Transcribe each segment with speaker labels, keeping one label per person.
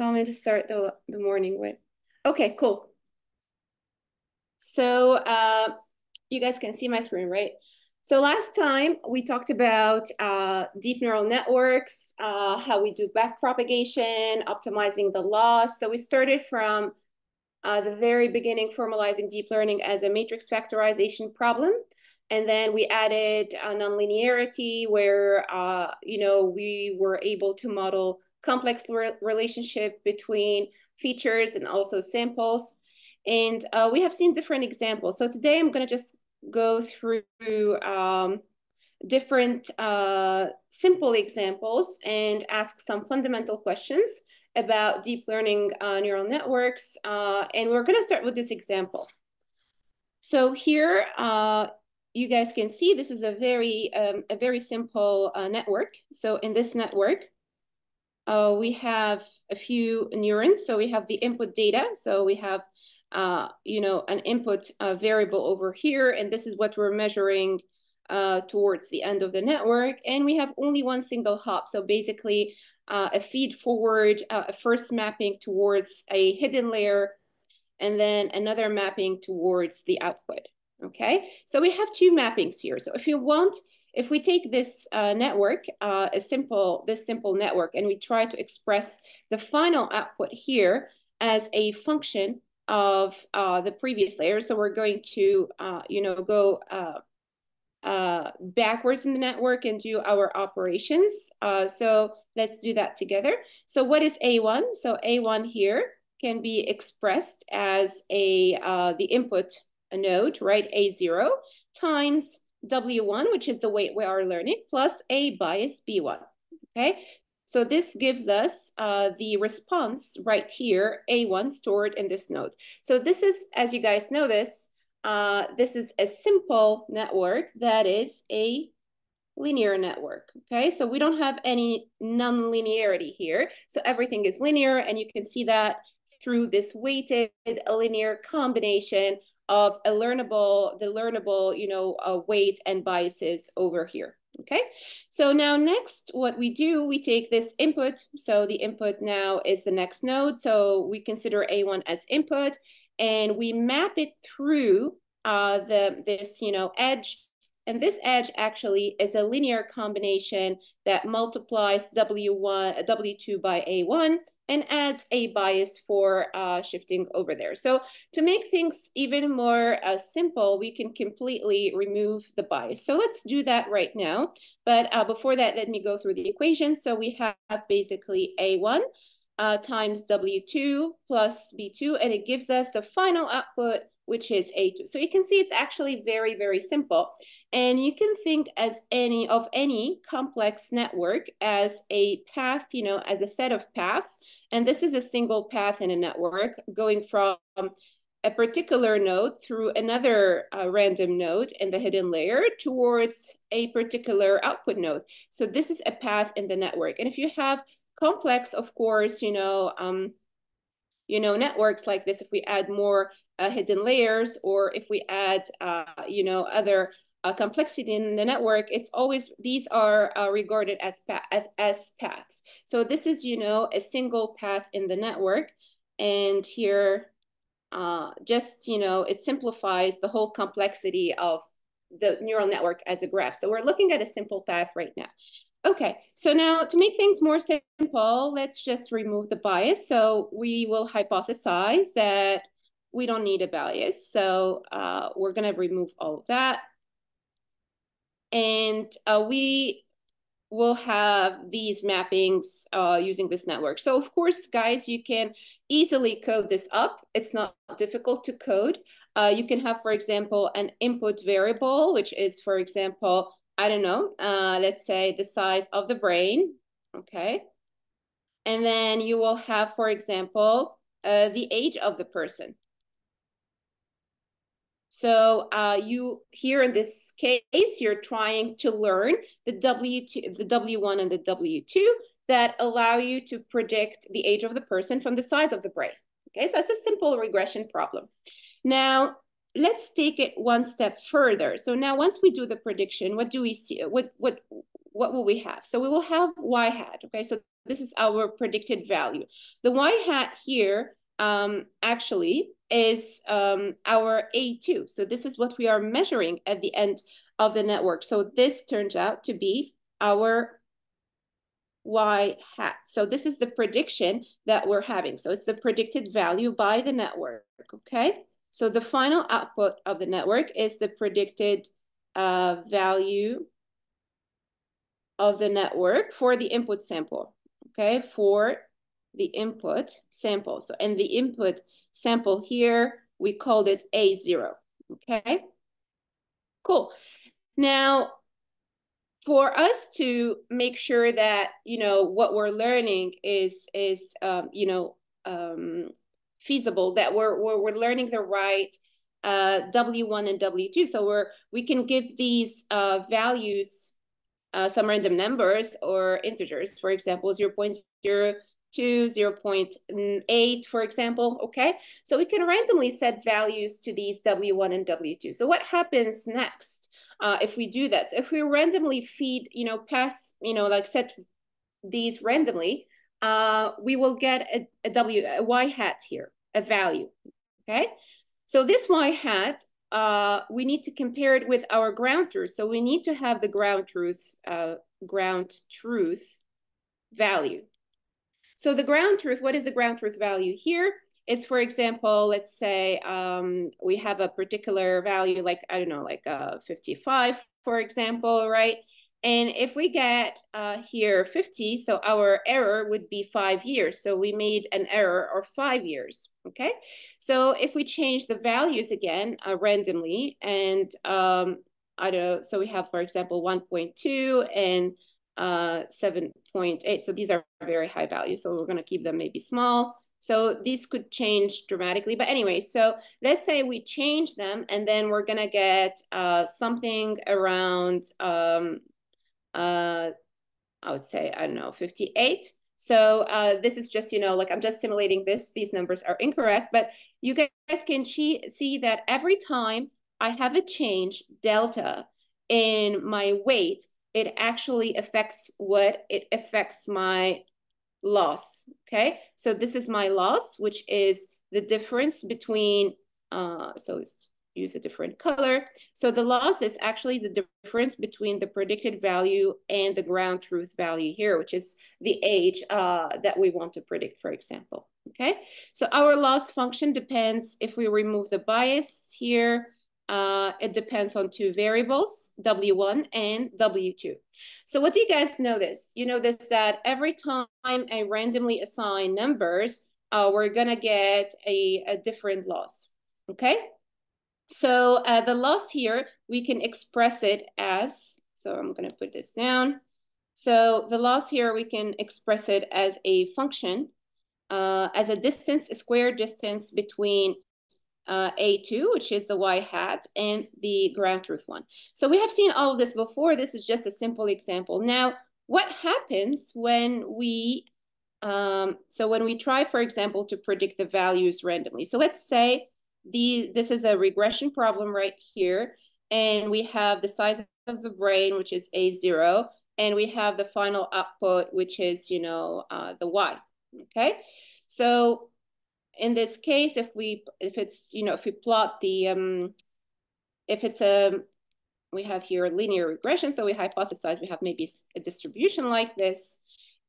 Speaker 1: comment to start the morning with. Okay, cool. So you guys can see my screen, right? So last time we talked about deep neural networks, how we do backpropagation, optimizing the loss. So we started from the very beginning, formalizing deep learning as a matrix factorization problem. And then we added nonlinearity where, we were able to model complex relationship between features and also samples. And we have seen different examples. So today I'm going to just go through different simple examples and ask some fundamental questions about deep learning neural networks. And we're going to start with this example. So here, you guys can see this is a very simple network. So in this network, we have a few neurons. So we have the input data. So we have, an input variable over here, and this is what we're measuring towards the end of the network. And we have only one single hop. So basically, a feed forward, a first mapping towards a hidden layer, and then another mapping towards the output. Okay, so we have two mappings here. So if we take this network, this simple network, and we try to express the final output here as a function of the previous layer. So we're going to, go backwards in the network and do our operations. So let's do that together. So what is A1? So A1 here can be expressed as the input node, right? A0 times W1, which is the weight we are learning, plus a bias B1, okay? So this gives us the response right here, A1 stored in this node. So this is, as you guys know this is a simple network that is a linear network, okay? So we don't have any non-linearity here. So everything is linear, and you can see that through this weighted linear combination of the learnable, weight and biases over here, okay? So now next, what we do, we take this input. So the input now is the next node. So we consider A1 as input, and we map it through this edge. And this edge actually is a linear combination that multiplies W2 by A1 and adds a bias for shifting over there. So to make things even more simple, we can completely remove the bias. So let's do that right now. But before that, let me go through the equations. So we have basically A1 times W2 plus B2, and it gives us the final output, which is A2. So you can see it's actually very, very simple. And you can think of any complex network as a path, as a set of paths. And this is a single path in a network going from a particular node through another random node in the hidden layer towards a particular output node. So this is a path in the network. And if you have complex, of course, networks like this, if we add more hidden layers, or if we add, other complexity in the network, these are regarded as paths. So this is, a single path in the network. And here, it simplifies the whole complexity of the neural network as a graph. So we're looking at a simple path right now. Okay, so now to make things more simple, let's just remove the bias. So we will hypothesize that we don't need a bias. So we're going to remove all of that. And we will have these mappings using this network. So of course, guys, you can easily code this up. It's not difficult to code. You can have, for example, an input variable, which is, for example, I don't know, let's say the size of the brain, okay? And then you will have, for example, the age of the person. So here in this case, you're trying to learn the W1 and the W2 that allow you to predict the age of the person from the size of the brain. Okay, so it's a simple regression problem. Now, let's take it one step further. So now once we do the prediction, what do we see? What will we have? So we will have y hat, okay? So this is our predicted value. The y hat here actually is our A2. So this is what we are measuring at the end of the network. So this turns out to be our y hat. So this is the prediction that we're having. So it's the predicted value by the network, okay? So the final output of the network is the predicted value of the network for the input sample, okay? For the input sample. So in the input sample here, we called it A0, okay? Cool. Now, for us to make sure that, you know, what we're learning is feasible, that we're learning the right W1 and W2. So we can give these values some random numbers or integers, for example, 0.02, 0.8, for example, okay? So we can randomly set values to these W1 and W2. So what happens next if we do that? So if we randomly feed, you know, past, you know, like set these randomly, we will get a y hat here, a value, okay? So this y hat, we need to compare it with our ground truth. So we need to have the ground truth value. So the ground truth, what is the ground truth value here? Is, for example, let's say we have a particular value, like, I don't know, like 55, for example, right? And if we get here 50, so our error would be 5 years. So we made an error of 5 years, okay? So if we change the values again randomly, and I don't know, so we have, for example, 1.2 and 7.8. So these are very high values. So we're going to keep them maybe small. So these could change dramatically. But anyway, so let's say we change them, and then we're going to get something around, I would say, I don't know, 58. So this is just, you know, like I'm just simulating this. These numbers are incorrect, but you guys can see that every time I have a change, delta, in my weight, it actually affects what? It affects my loss, okay? So this is my loss, which is the difference between, so let's use a different color. So the loss is actually the difference between the predicted value and the ground truth value here, which is the age that we want to predict, for example, okay? So our loss function depends, if we remove the bias here, it depends on 2 variables, W1 and W2. So what do you guys notice? You notice that every time I randomly assign numbers, we're gonna get a different loss, okay? So the loss here, we can express it as, so I'm gonna put this down. So the loss here, we can express it as a function, as a distance, a square distance between A2, which is the y hat, and the ground truth one. So we have seen all of this before. This is just a simple example. Now, what happens when we, so when we try, for example, to predict the values randomly? So let's say this is a regression problem right here, and we have the size of the brain, which is A0, and we have the final output, which is, you know, the y, okay? So in this case, if we plot the, if it's we have here a linear regression, so we hypothesize we have maybe a distribution like this,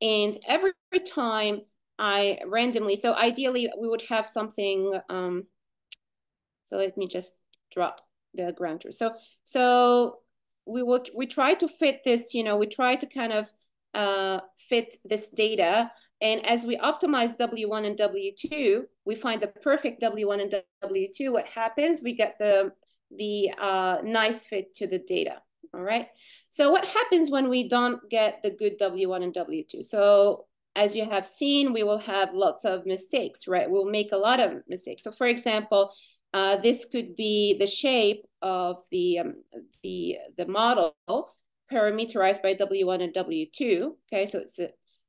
Speaker 1: and every time I randomly, so ideally we would have something, so let me just drop the ground truth. So we try to fit this, you know, we try to kind of fit this data. And as we optimize W1 and W2, we find the perfect W1 and W2. What happens? We get the nice fit to the data, all right? So what happens when we don't get the good W1 and W2? So as you have seen, we will have lots of mistakes, right? We'll make a lot of mistakes. So for example, this could be the shape of the model parameterized by W1 and W2, okay? So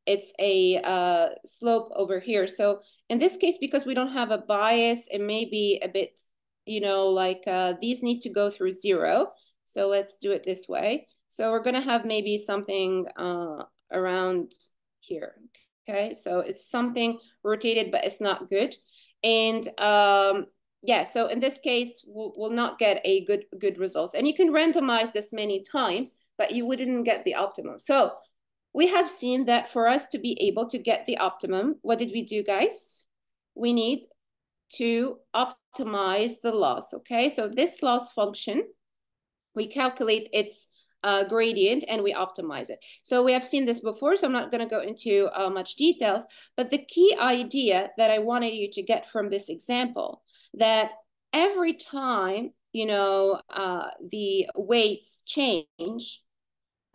Speaker 1: it's a slope over here. So in this case, because we don't have a bias, it may be a bit, you know, like these need to go through 0. So let's do it this way. So we're gonna have maybe something around here. Okay, so it's something rotated, but it's not good. And yeah, so in this case, we'll not get a good results. And you can randomize this many times, but you wouldn't get the optimum. So we have seen that for us to be able to get the optimum, what did we do, guys? We need to optimize the loss, okay? So this loss function, we calculate its gradient and we optimize it. So we have seen this before, so I'm not going to go into much details, but the key idea that I wanted you to get from this example, that every time, you know, the weights change,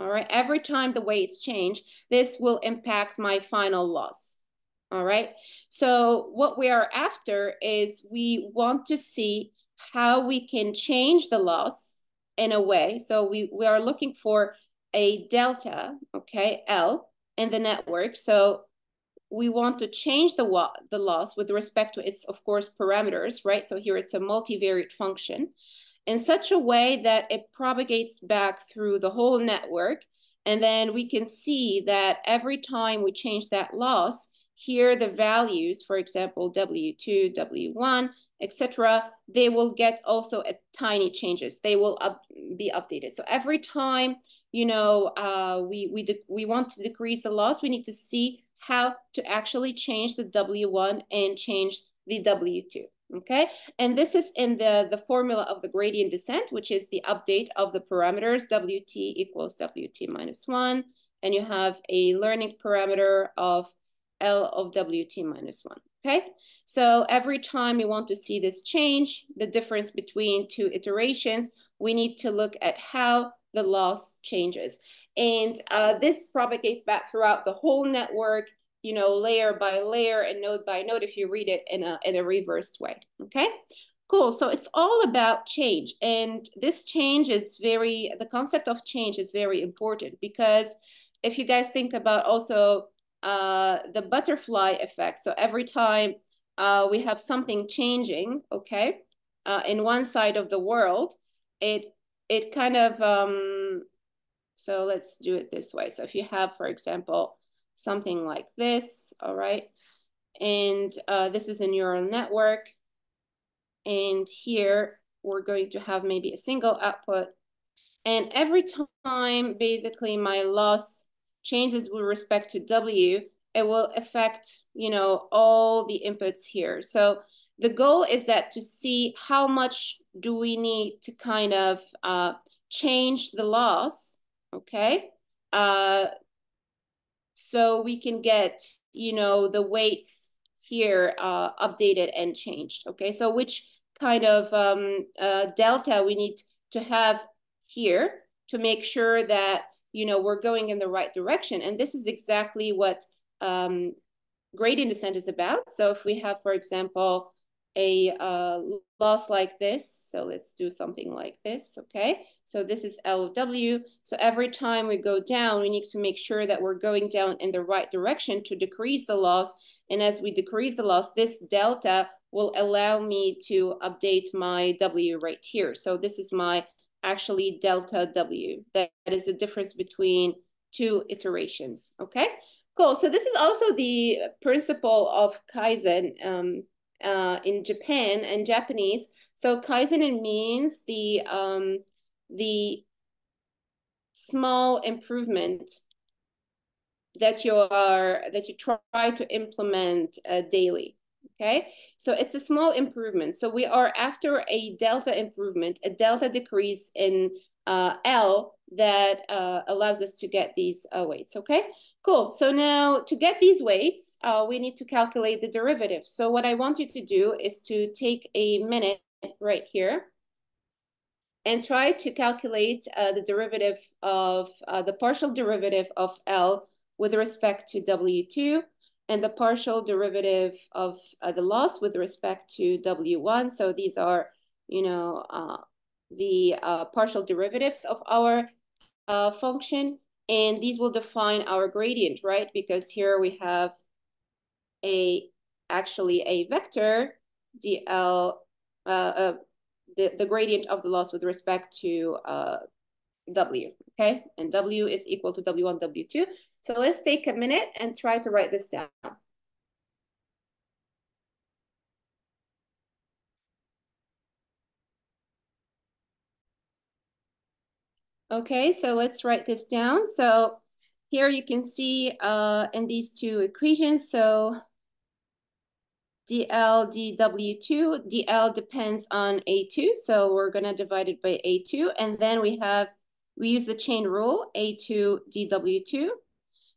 Speaker 1: all right, every time the weights change, this will impact my final loss. All right, so what we are after is we want to see how we can change the loss in a way. So we are looking for a delta, okay, L in the network. So we want to change the loss with respect to its, of course, parameters, right? So here it's a multivariate function in such a way that it propagates back through the whole network. And then we can see that every time we change that loss, here the values, for example, W2, W1, etc., they will get also a tiny changes. They will be updated. So every time, you know, we want to decrease the loss, we need to see how to actually change the W1 and change the W2. Okay, and this is in the formula of the gradient descent, which is the update of the parameters, Wt equals Wt minus 1, and you have a learning parameter of L of Wt minus 1. Okay, so every time you want to see this change, the difference between two iterations, we need to look at how the loss changes. And this propagates back throughout the whole network, you know, layer by layer and node by node if you read it in a reversed way. Okay, cool. So it's all about change. And this change is the concept of change is very important, because if you guys think about also the butterfly effect. So every time we have something changing, okay, in one side of the world, it kind of, so let's do it this way. So if you have, for example, something like this, all right, and this is a neural network, and here we're going to have maybe a single output, and every time basically my loss changes with respect to W, it will affect, you know, all the inputs here. So the goal is that to see how much do we need to kind of change the loss, okay, so we can get, you know, the weights here updated and changed. Okay, so which kind of delta we need to have here to make sure that, you know, we're going in the right direction. And this is exactly what gradient descent is about. So if we have, for example, a loss like this, so let's do something like this, okay? So this is L of W. So every time we go down, we need to make sure that we're going down in the right direction to decrease the loss. And as we decrease the loss, this delta will allow me to update my W right here. So this is my actually delta W. That is the difference between two iterations, okay? Cool, so this is also the principle of Kaizen in Japan and Japanese. So Kaizen means the small improvement that you try to implement daily. Okay, so it's a small improvement. So we are after a delta improvement, a delta decrease in L that allows us to get these weights. Okay, cool. So now to get these weights, we need to calculate the derivative. So what I want you to do is to take a minute right here and try to calculate the derivative of the partial derivative of L with respect to W2 and the partial derivative of the loss with respect to W1. So these are, you know, the partial derivatives of our function, and these will define our gradient, right? Because here we have actually a vector, dl, the gradient of the loss with respect to W, okay? And W is equal to W1, W2. So let's take a minute and try to write this down. Okay, so let's write this down. So here you can see in these two equations, so dl dw2, dl depends on a2, so we're gonna divide it by a2, and then we use the chain rule, a2 dw2.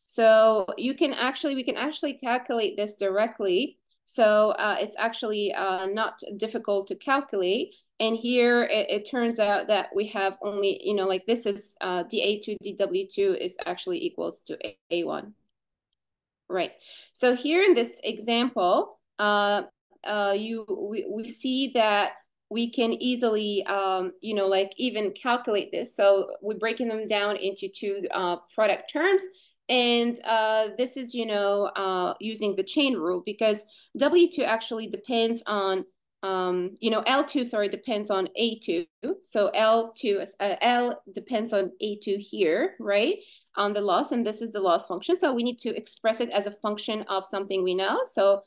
Speaker 1: So we can actually calculate this directly. So it's actually not difficult to calculate. And here it turns out that we have only, like this is dA2 dW2 is actually equals to A1. Right. So here in this example, we see that we can easily, like even calculate this. So we're breaking them down into two product terms. And this is, using the chain rule because W2 actually depends on, L2, sorry, depends on A2. So L depends on A2 here, right? On the loss, and this is the loss function. So we need to express it as a function of something we know. So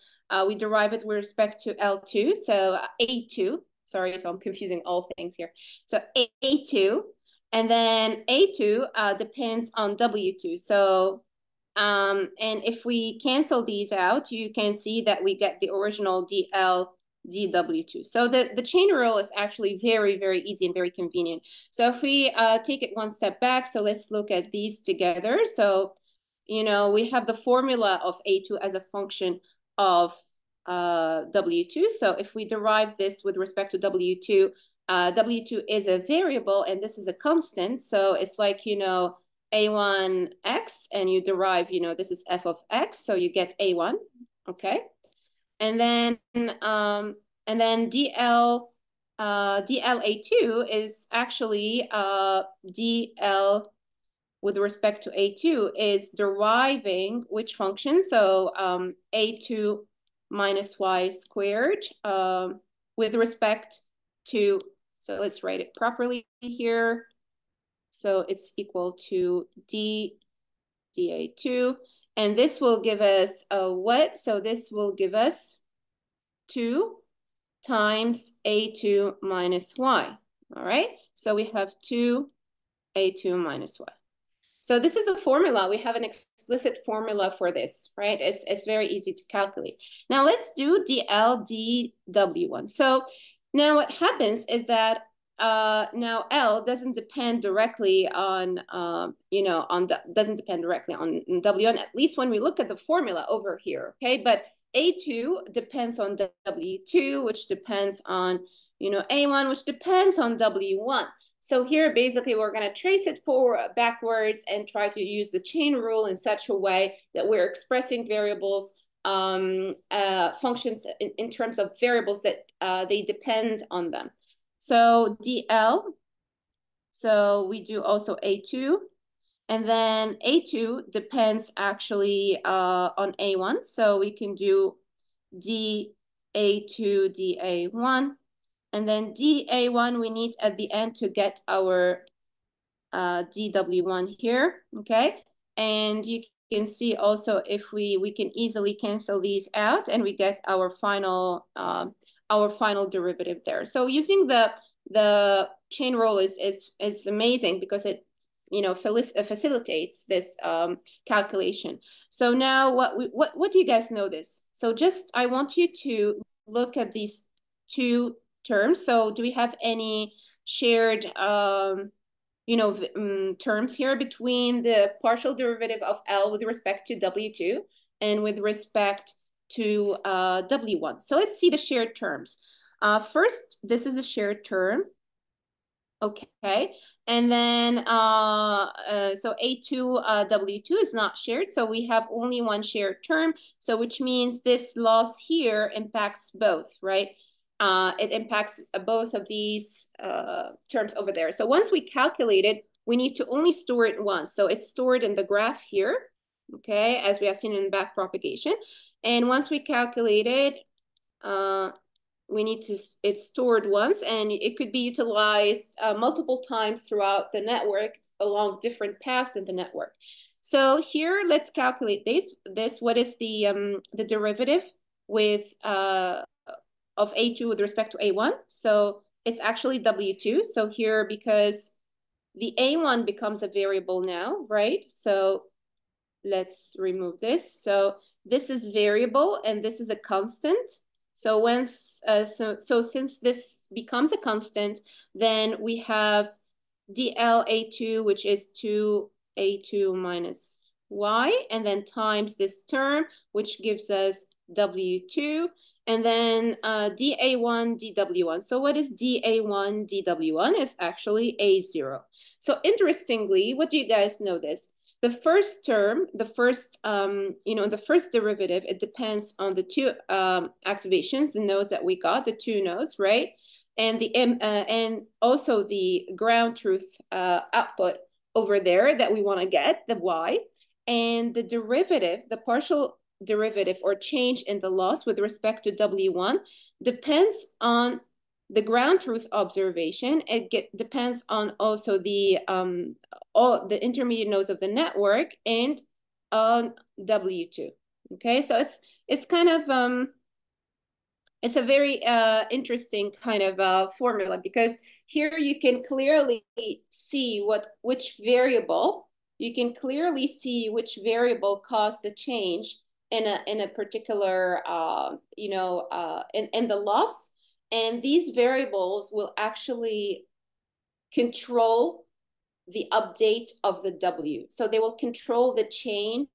Speaker 1: we derive it with respect to L2. So A2, sorry, so I'm confusing all things here. So A2, and then A2 depends on W2. So, and if we cancel these out, you can see that we get the original DL dW2. So the chain rule is actually very, very easy and very convenient. So if we take it one step back, so let's look at these together. So, we have the formula of A2 as a function of W2. So if we derive this with respect to W2, W2 is a variable and this is a constant. So it's like, A1x and you derive, this is f of x. So you get A1, okay? And then DLA2 is actually DL with respect to A2 is deriving which function? So A2 minus y squared with respect to, so let's write it properly here. So it's equal to dA2. And this will give us what? So this will give us 2 times A2 minus y. All right. So we have 2A2 minus y. So this is the formula. We have an explicit formula for this, right? It's very easy to calculate. Now let's do dL dW1. So now what happens is that now L doesn't depend directly on, doesn't depend directly on W1, at least when we look at the formula over here, okay? But A2 depends on W2, which depends on, A1, which depends on W1. So here, basically, we're going to trace it backwards and try to use the chain rule in such a way that we're expressing variables, functions in terms of variables that they depend on them. So DL, so we do also A2, and then A2 depends actually on A1. So we can do DA2, DA1. And then DA1 we need at the end to get our DW1 here, okay? And you can see also if we can easily cancel these out and we get our final derivative there. So using the chain rule is amazing because it facilitates this calculation. So now what do you guys know this? So just I want you to look at these two terms. So do we have any shared terms here between the partial derivative of L with respect to W2 and with respect to W1? So let's see the shared terms. First, this is a shared term. Okay, and then so A2 W2 is not shared, so we have only one shared term, so which means this loss here impacts both, right? It impacts both of these terms over there. So once we calculate it, we need to only store it once. So it's stored in the graph here, okay, as we have seen in back propagation. And once we calculate it, it's stored once and it could be utilized multiple times throughout the network along different paths in the network. So here, let's calculate this. What is the derivative with of A2 with respect to A1? So it's actually W2. So here, because the A1 becomes a variable now, right? So let's remove this. So this is variable and this is a constant. So since this becomes a constant, then we have dLA2, which is 2A2 minus y, and then times this term, which gives us W2, and then dA1, dW1. So what is dA1, dW1? Is actually A0. So interestingly, what do you guys know this? The first term, the first derivative, it depends on the two activations, the nodes that we got, the two nodes, right? And also the ground truth output over there that we want to get, the y, and the derivative, the partial derivative or change in the loss with respect to W1 depends on the ground truth observation. It depends on also all the intermediate nodes of the network and on W2. Okay, so it's kind of it's a very interesting kind of formula, because here you can clearly see which variable caused the change in a particular in the loss, and these variables will actually control the update of the W. So they will control the change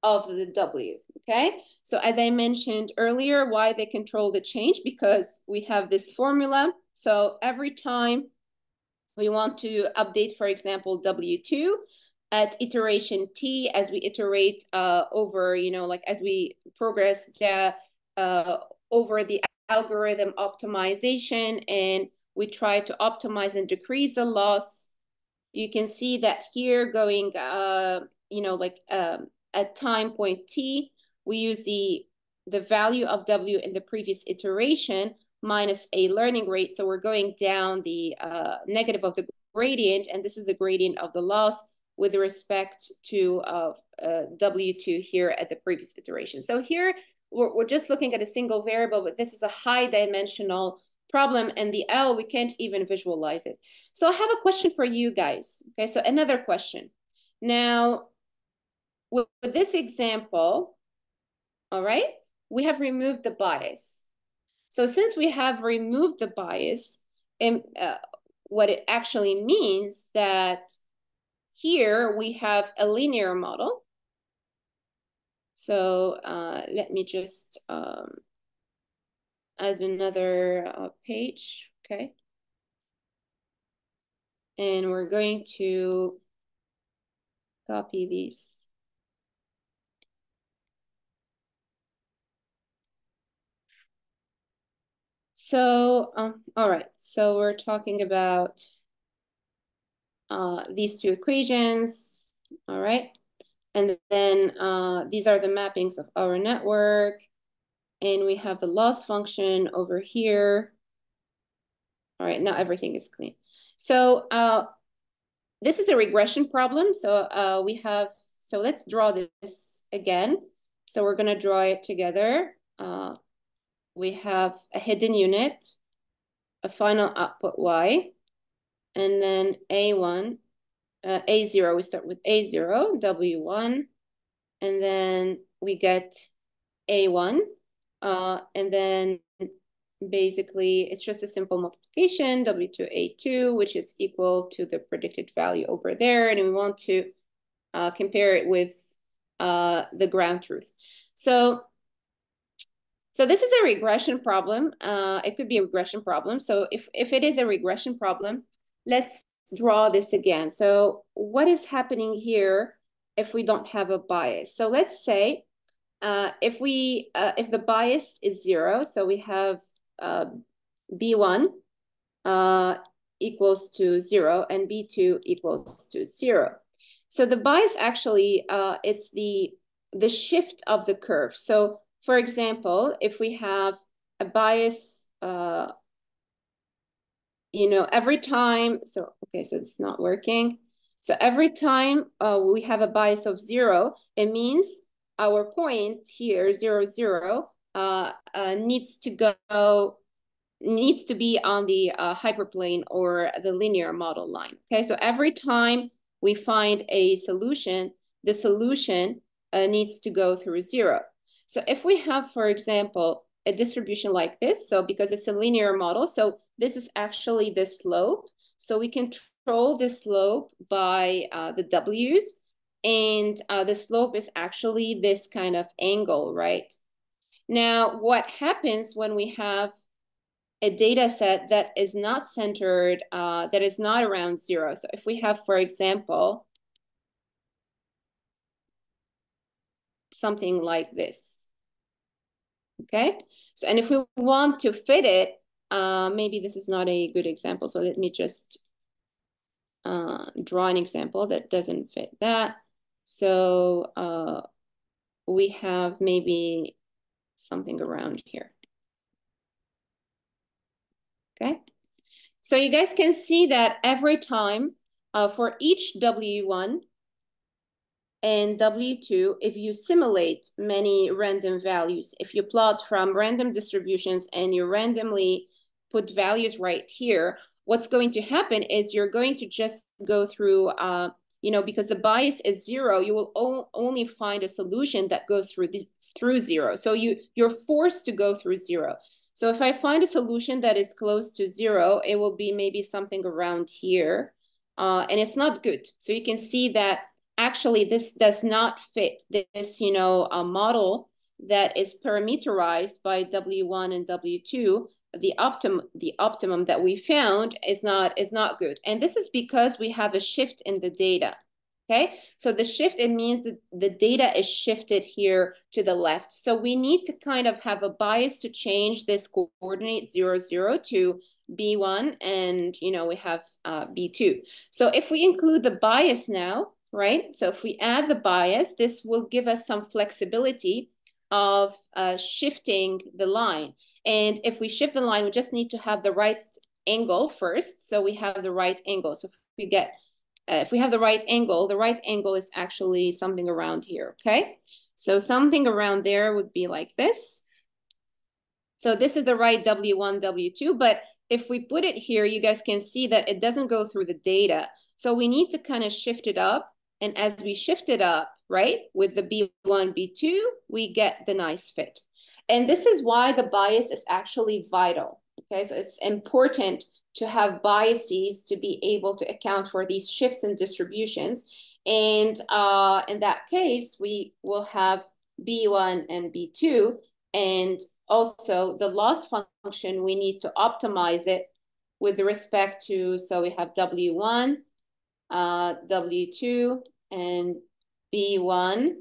Speaker 1: of the W, okay? So as I mentioned earlier, why they control the change? Because we have this formula. So every time we want to update, for example, W2 at iteration T, as we iterate over, as we progress over the algorithm optimization, and we try to optimize and decrease the loss, you can see that here going, at time point T, we use the value of W in the previous iteration minus a learning rate. So we're going down the negative of the gradient, and this is the gradient of the loss with respect to W2 here at the previous iteration. So here we're just looking at a single variable, but this is a high dimensional problem, and the L, we can't even visualize it. So I have a question for you guys. Okay, so another question. Now, with this example, all right, we have removed the bias. So since we have removed the bias, and what it actually means that here we have a linear model. So let me just add another page, okay? And we're going to copy these. So, all right, so we're talking about these two equations, all right? And then these are the mappings of our network. And we have the loss function over here. All right, now everything is clean. So this is a regression problem. So so let's draw this again. So we're gonna draw it together. We have a hidden unit, a final output Y, and then A1, A0, we start with A0, W1, and then we get A1, and then basically it's just a simple multiplication, W2, A2, which is equal to the predicted value over there, and we want to compare it with the ground truth. So this is a regression problem. It could be a regression problem. So if it is a regression problem, let's draw this again. So what is happening here if we don't have a bias? So let's say if the bias is 0, so we have B1 equals to 0 and B2 equals to 0. So the bias actually, it's the shift of the curve. So for example, if we have a bias, every time, so, okay, so it's not working. So every time we have a bias of 0, it means our point here, 0, 0, needs to be on the hyperplane or the linear model line. Okay, so every time we find a solution, the solution needs to go through 0. So if we have, for example, a distribution like this, so because it's a linear model, so this is actually the slope. So we control the slope by the W's, and the slope is actually this kind of angle, right? Now, what happens when we have a data set that is not centered, that is not around 0? So if we have, for example, something like this, okay? So, and if we want to fit it, maybe this is not a good example. So let me just draw an example that doesn't fit that. So we have maybe something around here. Okay. So you guys can see that every time for each W1 and W2, if you simulate many random values, if you plot from random distributions and you randomly put values right here, what's going to happen is you're going to just go through, because the bias is 0, you will only find a solution that goes through 0. So you're forced to go through 0. So if I find a solution that is close to 0, it will be maybe something around here, and it's not good. So you can see that actually this does not fit this, a model that is parameterized by W1 and W2. The optimum that we found is not good. And this is because we have a shift in the data. Okay, so the shift, it means that the data is shifted here to the left. So we need to kind of have a bias to change this coordinate 0, 0 to B1, and we have B2. So if we include the bias now, right? So if we add the bias, this will give us some flexibility of shifting the line. And if we shift the line, we just need to have the right angle first. So we have the right angle. So if we have the right angle is actually something around here, okay? So something around there would be like this. So this is the right W1, W2, but if we put it here, you guys can see that it doesn't go through the data. So we need to kind of shift it up. And as we shift it up, right, with the B1, B2, we get the nice fit. And this is why the bias is actually vital, okay? So it's important to have biases to be able to account for these shifts in distributions. And in that case, we will have B1 and B2. And also the loss function, we need to optimize it with respect to, so we have W1, W2, and B1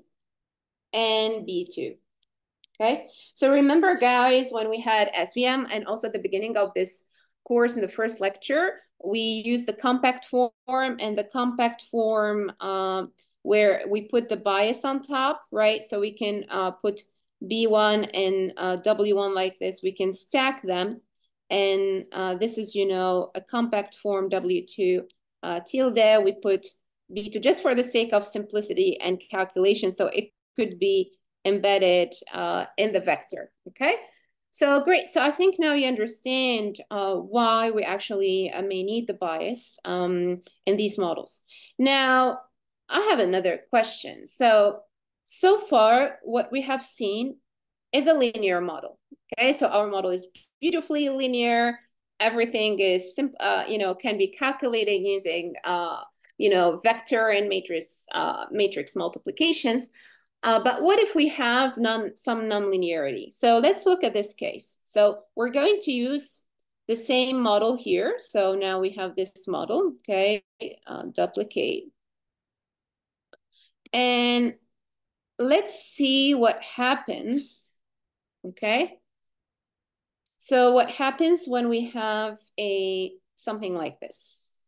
Speaker 1: and B2. Okay, so remember, guys, when we had SVM and also at the beginning of this course in the first lecture, we used the compact form, and the compact form where we put the bias on top, right? So we can put B1 and W1 like this. We can stack them. And this is, a compact form W2 tilde. We put B2 just for the sake of simplicity and calculation. So it could be embedded in the vector, okay? So great, so I think now you understand why we actually may need the bias in these models. Now, I have another question. So far, what we have seen is a linear model, okay? So our model is beautifully linear. Everything is, can be calculated using, vector and matrix multiplications. But what if we have some nonlinearity? So let's look at this case. So we're going to use the same model here. So now we have this model, okay, duplicate. And let's see what happens, okay? So what happens when we have something like this?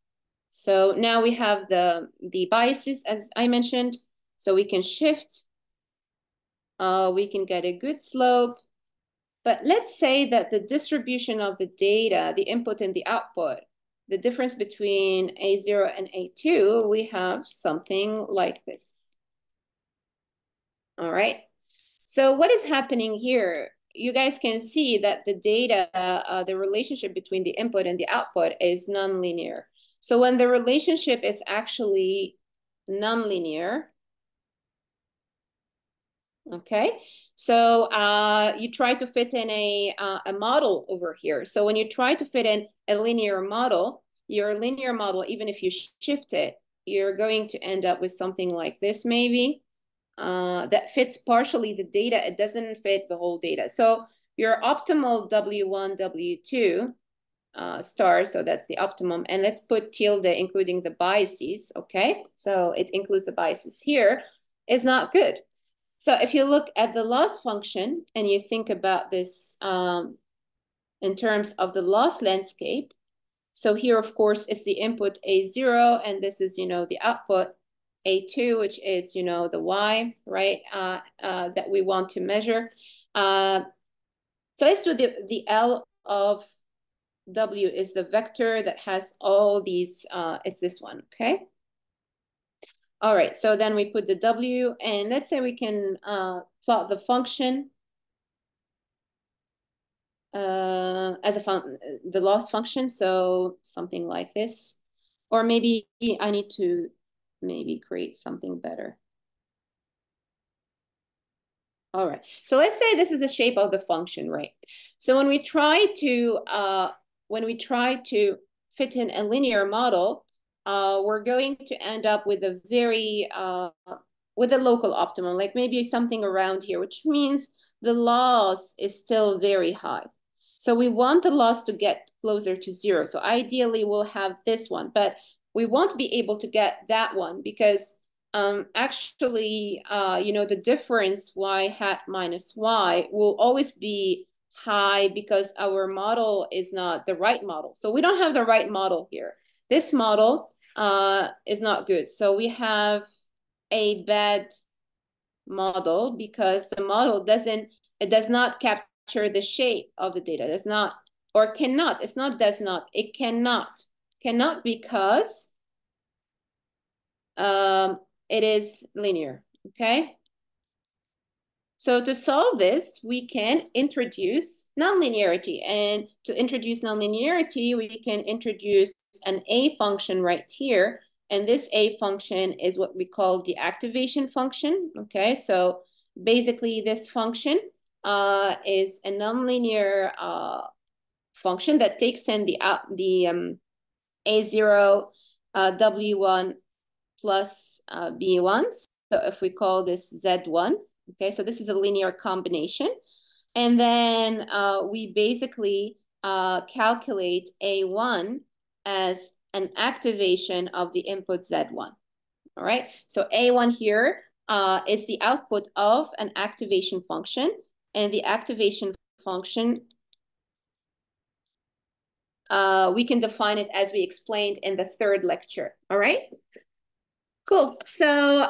Speaker 1: So now we have the biases, as I mentioned, so we can shift. We can get a good slope. But let's say that the distribution of the data, the input and the output, the difference between A0 and A2, we have something like this. All right. So what is happening here? You guys can see that the data, the relationship between the input and the output is nonlinear. So when the relationship is actually nonlinear, okay, so you try to fit in a model over here. So when you try to fit in a linear model, your linear model, even if you shift it, you're going to end up with something like this maybe. That fits partially the data. It doesn't fit the whole data. So your optimal W1, W2 star, so that's the optimum. And let's put tilde, including the biases, okay? So it includes the biases here, is not good. So if you look at the loss function and you think about this in terms of the loss landscape, so here, of course, it's the input A0, and this is, the output A2, which is, the Y, right, that we want to measure. So let's do the L of W is the vector that has all these, it's this one, okay? All right, so then we put the W, and let's say we can plot the function as the loss function, so something like this. Or maybe I need to create something better. All right, so let's say this is the shape of the function, right? So when we try to fit in a linear model, we're going to end up with a very with a local optimum, like maybe something around here, which means the loss is still very high. So we want the loss to get closer to zero. So ideally we'll have this one, but we won't be able to get that one because actually, the difference y hat minus y will always be high because our model is not the right model. So we don't have the right model here. This model is not good. So we have a bad model because the model does not capture the shape of the data. Does not, or cannot. It's not does not. It cannot because it is linear. Okay. So to solve this, we can introduce nonlinearity. And to introduce nonlinearity, we can introduce an A function right here. And this A function is what we call the activation function. Okay, so basically this function is a nonlinear function that takes in the A0 W1 plus B1. So if we call this Z1, okay, so this is a linear combination. And then we basically calculate A1 as an activation of the input Z1. All right, so A1 here is the output of an activation function. And the activation function, we can define it as we explained in the third lecture. All right, cool. So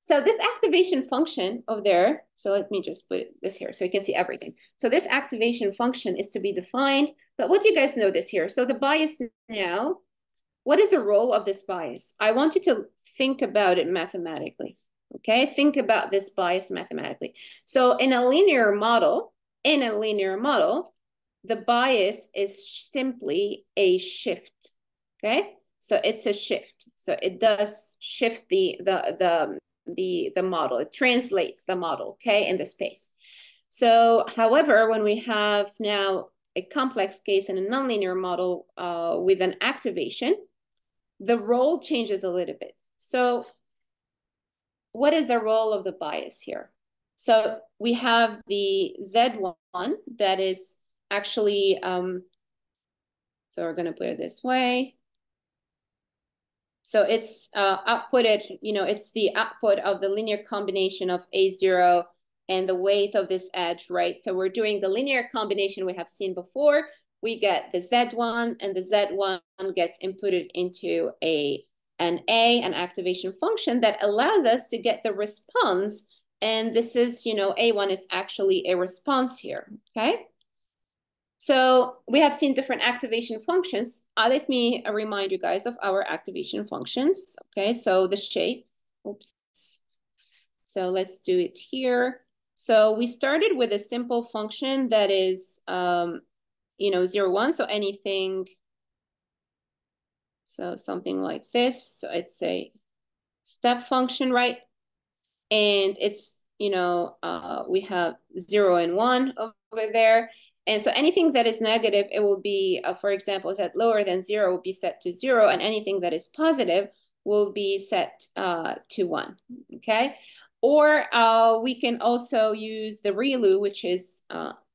Speaker 1: this activation function over there, so let me just put this here so you can see everything. So this activation function is to be defined, but what do you guys notice here? So the bias now, what is the role of this bias? I want you to think about it mathematically, okay? Think about this bias mathematically. So in a linear model, the bias is simply a shift, okay? So it's a shift. So it does shift the model. It translates the model, okay, in the space. So, however, when we have now a complex case in a nonlinear model with an activation, the role changes a little bit. So what is the role of the bias here? So we have the Z1 that is actually, so we're going to put it this way. So it's outputted, it's the output of the linear combination of A0 and the weight of this edge, right? So we're doing the linear combination we have seen before. We get the Z1, and the Z1 gets inputted into an activation function that allows us to get the response. And this is, A1 is actually a response here, okay? So we have seen different activation functions. Let me remind you guys of our activation functions. Okay, so the shape. Oops. So let's do it here. So we started with a simple function that is, 0, 1. So anything. So something like this. So it's a step function, right? And it's, we have 0 and 1 over there. And so anything that is negative, it will be, for example, set lower than 0 will be set to 0, and anything that is positive will be set to 1, okay? Or we can also use the ReLU, which is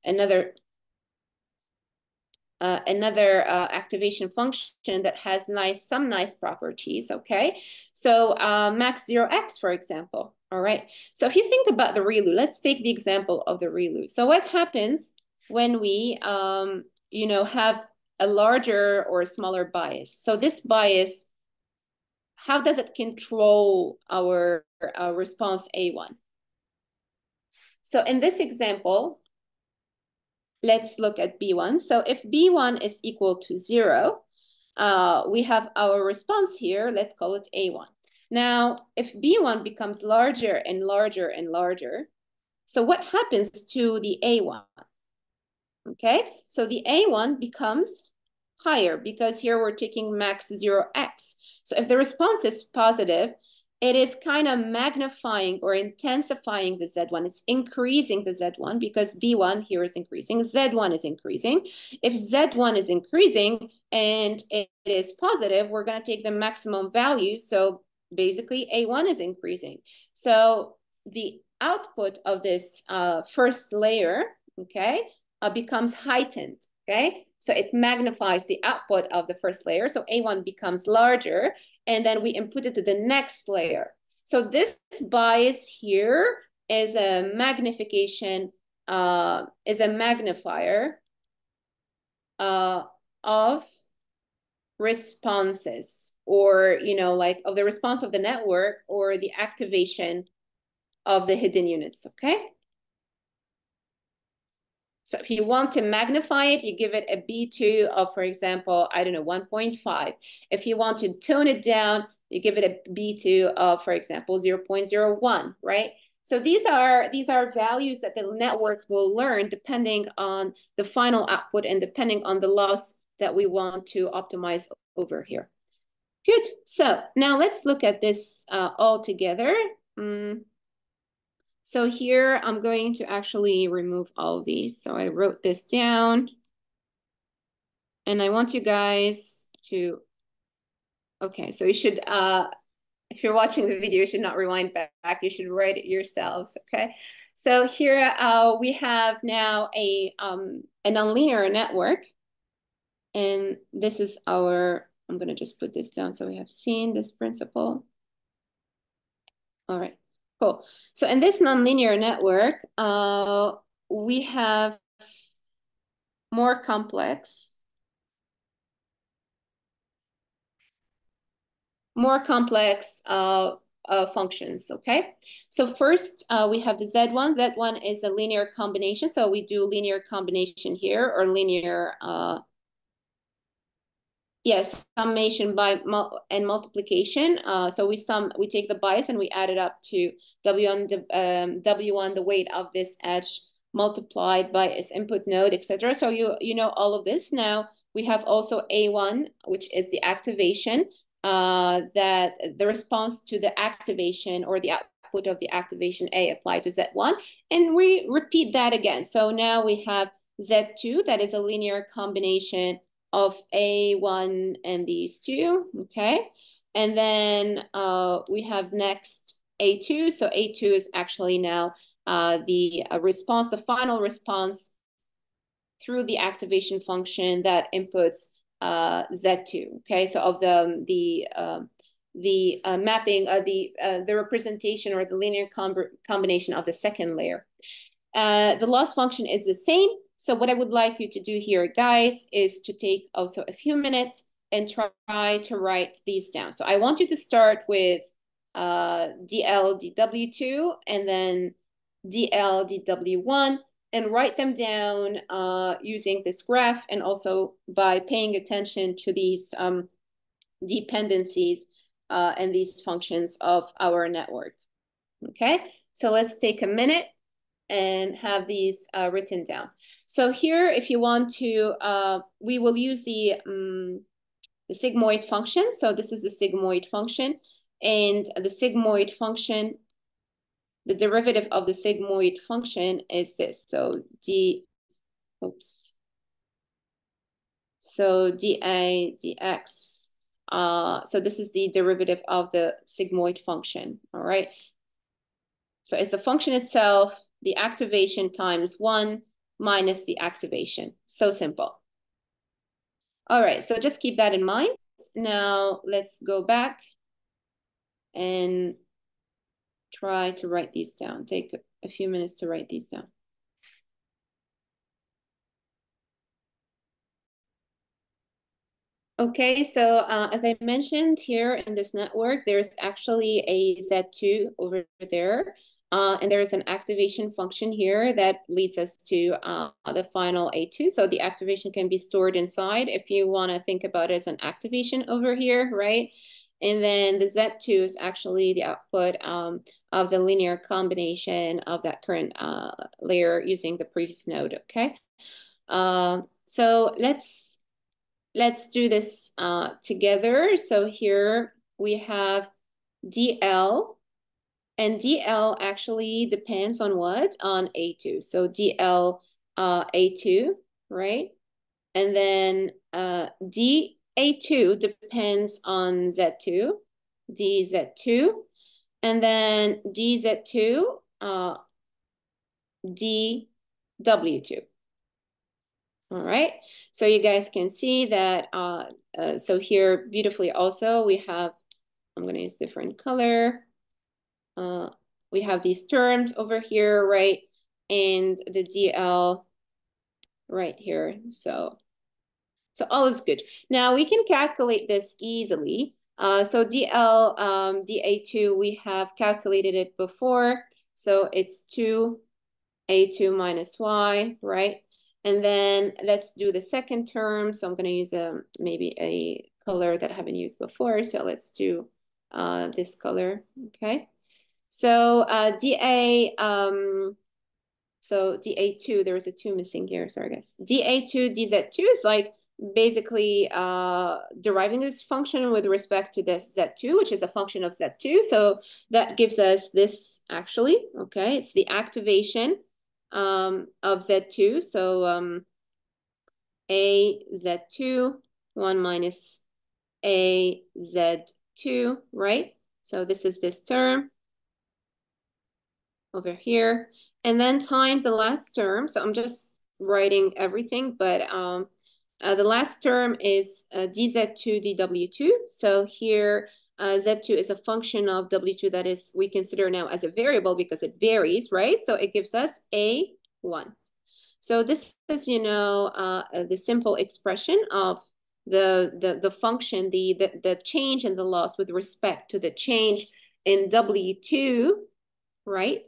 Speaker 1: another activation function that has some nice properties, okay? So max 0x, for example, all right? So if you think about the ReLU, let's take the example of the ReLU. So what happens when we, have a larger or a smaller bias? So this bias, how does it control our response A1? So in this example, let's look at B1. So if B1 is equal to 0, we have our response here. Let's call it A1. Now, if B1 becomes larger and larger and larger, so what happens to the A1? Okay, so the A1 becomes higher because here we're taking max 0x. So if the response is positive, it is kind of magnifying or intensifying the Z1. It's increasing the Z1 because B1 here is increasing, Z1 is increasing. If Z1 is increasing and it is positive, we're going to take the maximum value. So basically A1 is increasing. So the output of this first layer, okay, becomes heightened, okay? So it magnifies the output of the first layer. So A1 becomes larger, and then we input it to the next layer. So this bias here is a magnification, is a magnifier of responses, or, like of the response of the network or the activation of the hidden units, okay? So if you want to magnify it, you give it a B2 of, for example, I don't know, 1.5. If you want to tone it down, you give it a B2 of, for example, 0.01, right? So these are values that the network will learn depending on the final output and depending on the loss that we want to optimize over here. Good. So now let's look at this all together. So here I'm going to actually remove all of these. So I wrote this down. And I want you guys to, okay, so you should, if you're watching the video, you should not rewind back. You should write it yourselves, okay? So here we have now a nonlinear network. And this is our, I'm gonna just put this down so we have seen this principle. All right. Cool. So in this nonlinear network, we have more complex functions, okay? So first, we have the Z1. Z1 is a linear combination. So we do linear combination here, or linear, yes, summation by and multiplication. So we take the bias and we add it up to W1, the weight of this edge multiplied by its input node, etc. So you know all of this. Now we have also A1, which is the activation, that the response to the activation or the output of the activation A applied to Z1. And we repeat that again. So now we have Z2, that is a linear combination of A1 and these two, okay? And then we have next A2. So A2 is actually now the response, the final response through the activation function that inputs Z2, okay? So of the mapping of the representation or the linear combination of the second layer. The loss function is the same. So what I would like you to do here, guys, is to take also a few minutes and try to write these down. So I want you to start with DL, DW2, and then DL, DW1, and write them down using this graph, and also by paying attention to these dependencies and these functions of our network. Okay, so let's take a minute and have these written down. So here, if you want to, we will use the sigmoid function. So this is the sigmoid function, and the sigmoid function, the derivative of the sigmoid function is this. So so dA dx. So this is the derivative of the sigmoid function, all right? So it's the function itself, the activation times 1 minus the activation. So simple. All right, so just keep that in mind. Now let's go back and try to write these down. Take a few minutes to write these down. Okay, so as I mentioned here in this network, there's actually a Z2 over there. And there's an activation function here that leads us to the final A2. So the activation can be stored inside if you want to think about it as an activation over here, right? And then the Z2 is actually the output of the linear combination of that current layer using the previous node, okay? So let's do this together. So here we have DL, and DL actually depends on what? On A2. So DL A2, right? And then DA2 depends on Z2, DZ2, and then DZ2, DW2. All right, so you guys can see that, so here beautifully also we have, I'm gonna use different color. We have these terms over here, right? And the DL right here, so all is good. Now we can calculate this easily. So DL, DA2, we have calculated it before. So it's 2A2 minus Y, right? And then let's do the second term. So I'm going to use maybe a color that I haven't used before. So let's do this color, okay? So DA, so DA2, there was a 2 missing here, sorry guys. DA2, DZ2 is like basically deriving this function with respect to this Z2, which is a function of Z2. So that gives us this actually, okay? It's the activation of Z2. So A Z2, 1 minus A Z2, right? So this is this term over here. And then times the last term. So I'm just writing everything, but the last term is dz2 dw2. So here z2 is a function of w2 that is we consider now as a variable because it varies, right? So it gives us a1. So this is, you know, the simple expression of the function, the change in the loss with respect to the change in w2, right?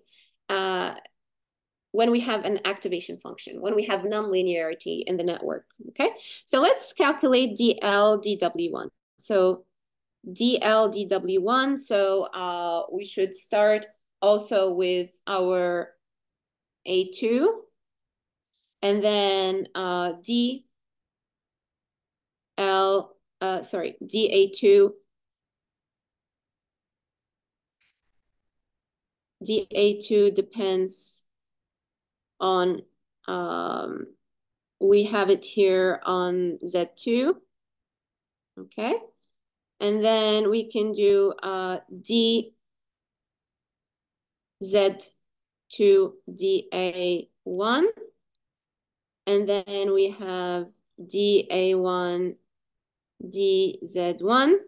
Speaker 1: When we have an activation function, when we have nonlinearity in the network, okay? So let's calculate DL dW1. So DL dW1, so we should start also with our A2, and then DA2, DA2 depends on, we have it here on Z2, okay? And then we can do DZ2 DA1. And then we have DA1 DZ1.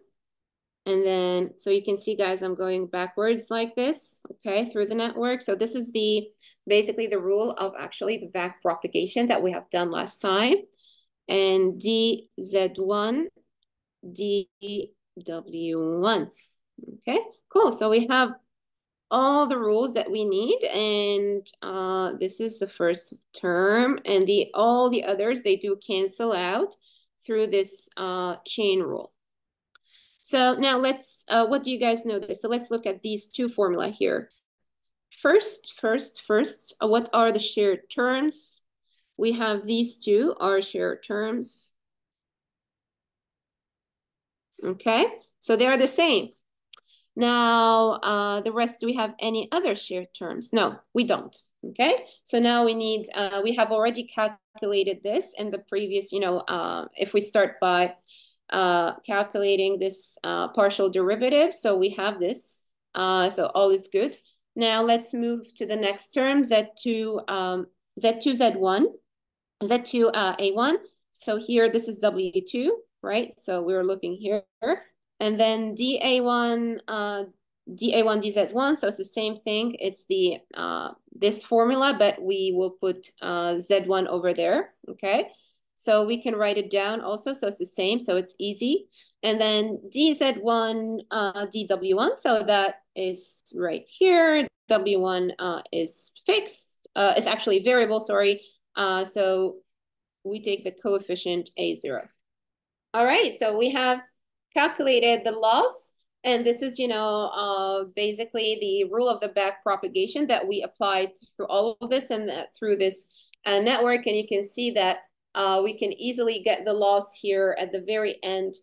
Speaker 1: And then, so you can see, guys, I'm going backwards like this, okay, through the network. So this is basically the rule of actually the back propagation that we have done last time. And DZ1 DW1. Okay, cool. So we have all the rules that we need, and this is the first term, and all the others, they do cancel out through this chain rule. So now let's, what do you guys know this? So let's look at these two formula here. First, what are the shared terms? We have these two are shared terms. Okay, so they are the same. Now, the rest, do we have any other shared terms? No, we don't. Okay, so now we need, we have already calculated this in the previous, if we start by calculating this partial derivative, so we have this, so all is good. Now let's move to the next term, Z2, Z1, Z2, A1. So here, this is W2, right? So we're looking here. And then DA1, DZ1, so it's the same thing. It's the this formula, but we will put Z1 over there, okay? So we can write it down also, so it's the same, so it's easy. And then DZ1, DW1, so that is right here. W1 is fixed, it's actually variable, sorry. So we take the coefficient A0. All right, so we have calculated the loss, and this is, basically the rule of the back propagation that we applied through all of this and through this network, and you can see that we can easily get the loss here at the very end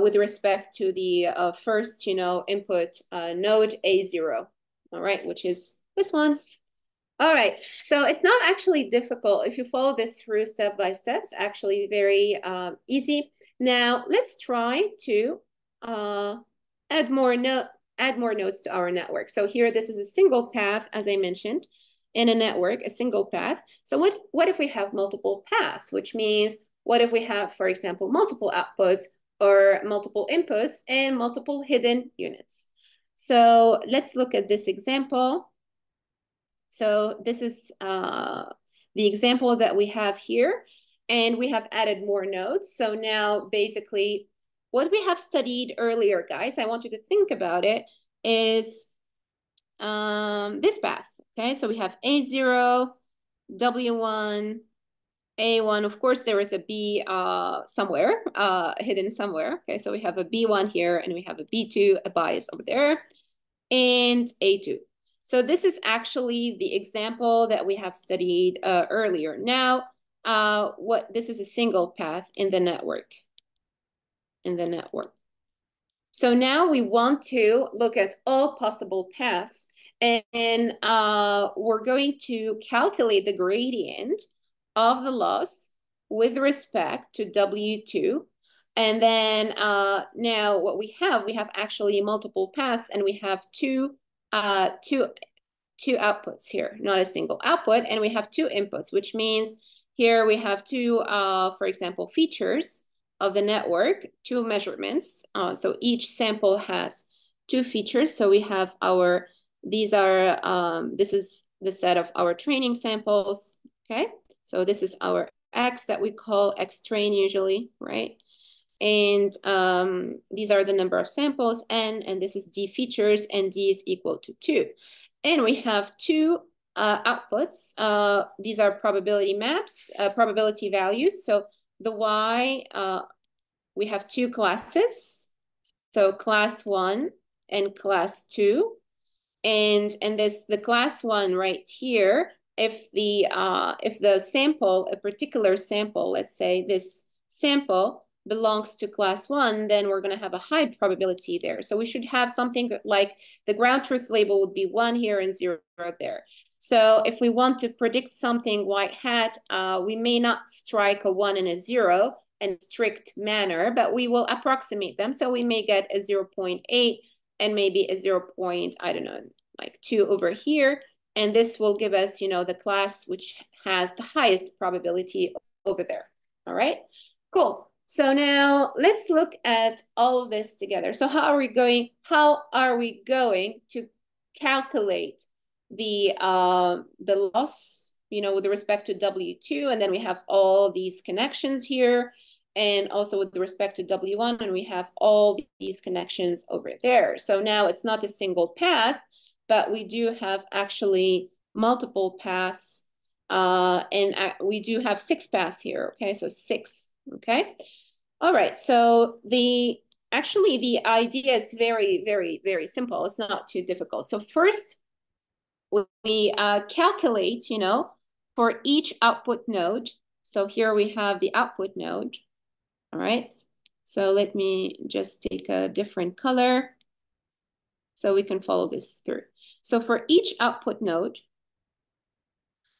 Speaker 1: with respect to the first, input node A0, all right, which is this one. All right, so it's not actually difficult. If you follow this through step by step, it's actually very easy. Now, let's try to add more nodes to our network. So here, this is a single path, as I mentioned, in a network, a single path. So what if we have multiple paths, which means what if we have, for example, multiple outputs or multiple inputs and multiple hidden units? So let's look at this example. So this is the example that we have here, and we have added more nodes. So now basically what we have studied earlier, guys, I want you to think about it, is this path, okay? So we have A0, W1, A1. Of course, there is a B somewhere, hidden somewhere. Okay, so we have a B1 here, and we have a B2, a bias over there, and A2. So this is actually the example that we have studied earlier. Now, this is a single path in the network. So now we want to look at all possible paths, and we're going to calculate the gradient of the loss with respect to W2. And then now what we have actually multiple paths, and we have two outputs here, not a single output, and we have two inputs, which means here we have two, for example, features of the network, two measurements. So each sample has two features. So we have this is the set of our training samples, okay? So this is our X that we call X train usually, right? And these are the number of samples, N, and this is D features, and D is equal to 2. And we have two outputs. These are probability maps, probability values. So the Y, we have two classes. So class 1 and class 2. And the class 1 right here, if the sample, a particular sample, let's say this sample belongs to class 1, then we're going to have a high probability there. So we should have something like the ground truth label would be 1 here and 0 there. So if we want to predict something white hat, we may not strike a 1 and a 0 in a strict manner, but we will approximate them. So we may get a 0.8 and maybe a 0. I don't know, like 2 over here. And this will give us, the class which has the highest probability over there. All right, cool. So now let's look at all of this together. So how are we going to calculate the loss, with respect to W2, and then we have all these connections here, and also with respect to W1, and we have all these connections over there. So now it's not a single path, but we do have actually multiple paths. And we do have 6 paths here, okay? So 6, okay? All right, so actually the idea is very, very, very simple. It's not too difficult. So first, we calculate, you know, for each output node. So here we have the output node, all right? So let me just take a different color so we can follow this through. So for each output node,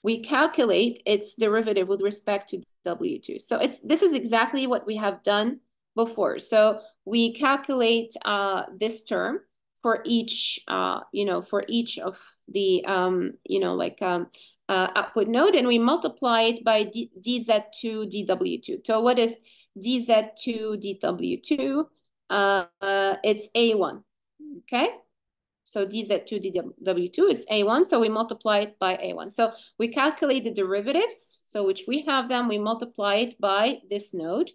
Speaker 1: we calculate its derivative with respect to W2. So this is exactly what we have done before. So we calculate this term for each, you know, for each of the, you know, like output node, and we multiply it by dz2 dw2. So what is dz2 dw2? It's A1, okay? So dz2 dw2 is A1, so we multiply it by A1. So we calculate the derivatives, so which we have them, we multiply it by this node.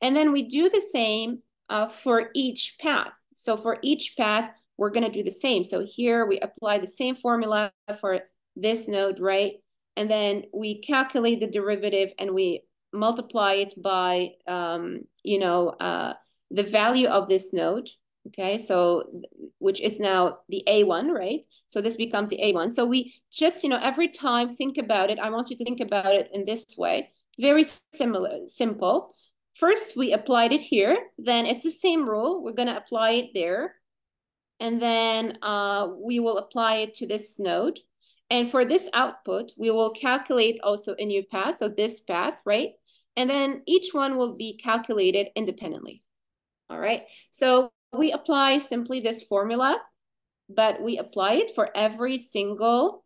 Speaker 1: And then we do the same for each path. So for each path, we're going to do the same. So here we apply the same formula for this node, right? And then we calculate the derivative and we multiply it by, you know, the value of this node. Okay, so which is now the A1, right? So this becomes the A1. So we just, you know, every time think about it. I want you to think about it in this way. Very simple. First, we applied it here. Then it's the same rule. We're going to apply it there. And then we will apply it to this node. And for this output, we will calculate also a new path. So this path, right? And then each one will be calculated independently. All right. So we apply simply this formula, but we apply it for every single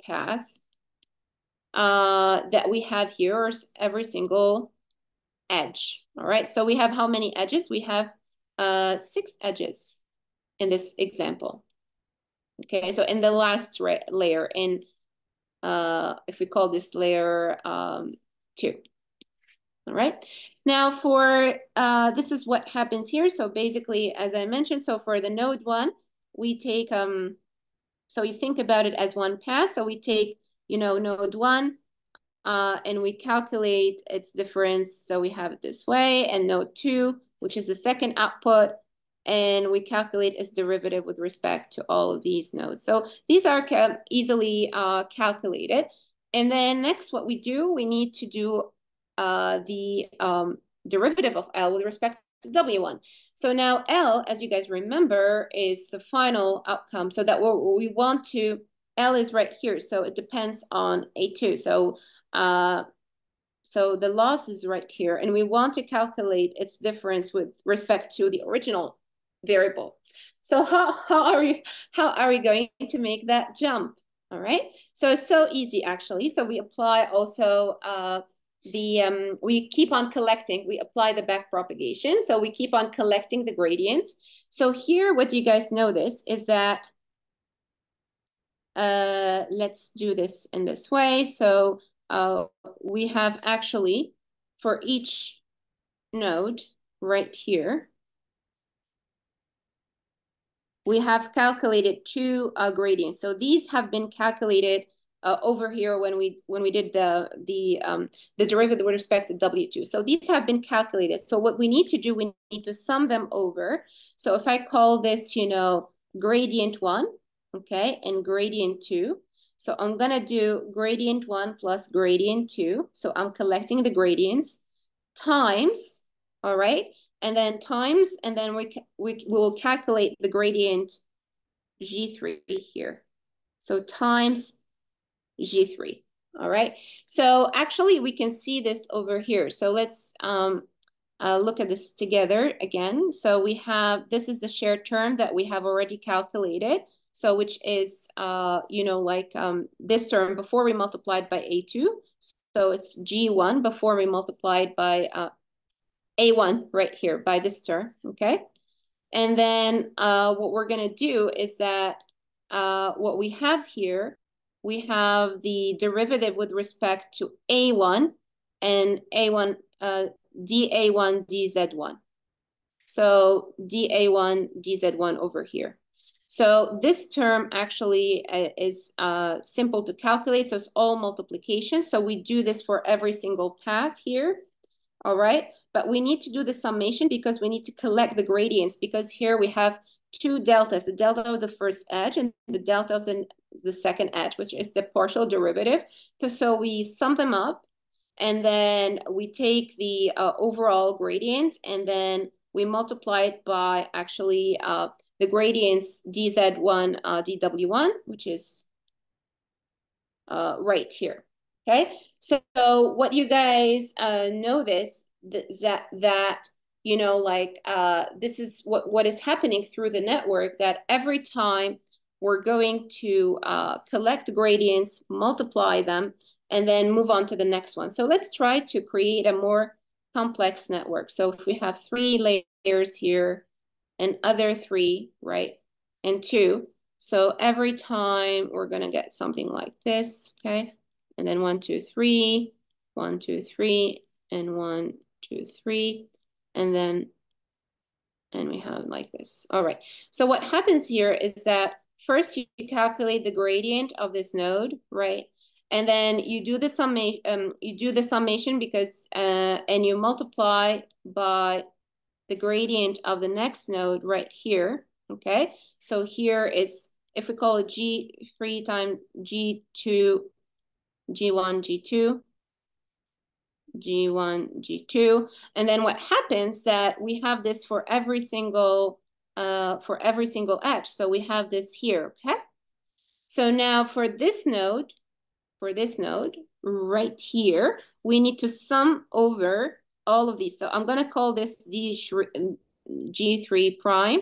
Speaker 1: path that we have here, or every single edge. All right. So we have how many edges? We have 6 edges in this example. Okay. So in the last layer, in if we call this layer 2. All right. Now for, this is what happens here. So basically, as I mentioned, so for the node 1, we take, so you think about it as one path. So we take, you know, node 1, and we calculate its difference. So we have it this way, and node 2, which is the second output, and we calculate its derivative with respect to all of these nodes. So these are easily calculated. And then next, what we do, we need to do the derivative of L with respect to W1. So now L, as you guys remember, is the final outcome. So that what we want to, L is right here. So it depends on A2. So the loss is right here. And we want to calculate its difference with respect to the original variable. So how are we going to make that jump? All right. So it's so easy, actually. So we apply also we keep on collecting, we apply the back propagation. So we keep on collecting the gradients. So here, what you guys notice is that, let's do this in this way. So we have actually, for each node right here, we have calculated 2 gradients. So these have been calculated over here when we did the derivative with respect to W2. So these have been calculated. So what we need to do, we need to sum them over. So if I call this, you know, gradient 1, okay, and gradient 2. So I'm gonna do gradient 1 plus gradient 2. So I'm collecting the gradients times, all right, and then times, and then we will calculate the gradient G3 here. So times G3, all right? So actually we can see this over here. So let's look at this together again. So we have, this is the shared term that we have already calculated. So which is, you know, like this term before we multiplied by A2. So it's G1 before we multiplied by A1 right here by this term, okay? And then what we're gonna do is that what we have here, we have the derivative with respect to A1 and A1, dA1 dZ1. So dA1 dZ1 over here. So this term actually is simple to calculate. So it's all multiplication. So we do this for every single path here. All right. But we need to do the summation because we need to collect the gradients, because here we have two deltas, the delta of the first edge and the delta of the second edge, which is the partial derivative. So we sum them up, and then we take the overall gradient, and then we multiply it by actually the gradients dz1, dw1, which is right here. Okay, so what you guys know that you know, like this is what is happening through the network, that every time we're going to collect gradients, multiply them, and then move on to the next one. So let's try to create a more complex network. So if we have 3 layers here and other 3, right, and 2, so every time we're going to get something like this, okay? And then 1, 2, 3, 1, 2, 3, and 1, 2, 3, and then, and we have like this. All right. So what happens here is that first you calculate the gradient of this node, right? And then you do the summation because, and you multiply by the gradient of the next node right here, okay? So here is, if we call it G3 times G2, G1, G2, G1, G2, and then what happens that we have this for every single edge. So we have this here, okay? So now for this node right here, we need to sum over all of these. So I'm going to call this G3 prime.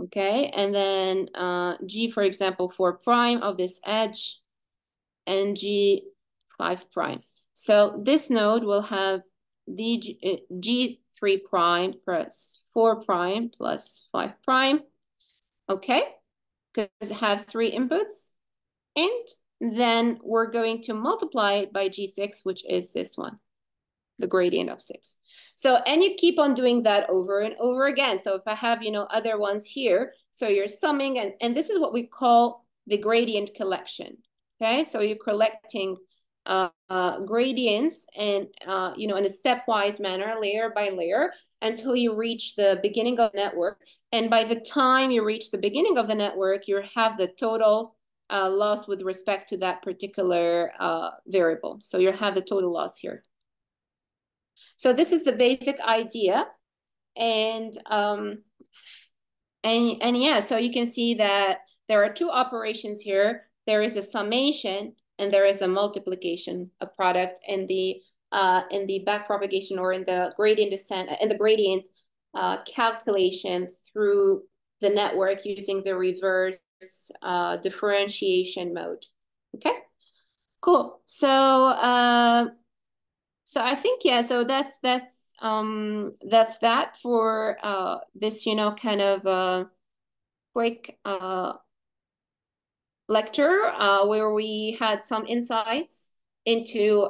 Speaker 1: Okay, and then G, for example, 4 prime of this edge, and G5 prime. So this node will have G3 prime plus 4 prime plus 5 prime. Okay, because it has 3 inputs. And then we're going to multiply it by G6, which is this one, the gradient of 6. So, and you keep on doing that over and over again. So if I have, you know, other ones here, so you're summing, and this is what we call the gradient collection. Okay, so you're collecting gradients and, you know, in a stepwise manner, layer by layer, until you reach the beginning of the network. And by the time you reach the beginning of the network, you have the total loss with respect to that particular variable. So you have the total loss here. So this is the basic idea. And yeah, so you can see that there are 2 operations here. There is a summation and there is a multiplication, a product in the backpropagation, or in the gradient descent, in the gradient calculation through the network using the reverse differentiation mode. Okay, cool. So so I think, yeah, so that's that for this, you know, kind of quick lecture where we had some insights into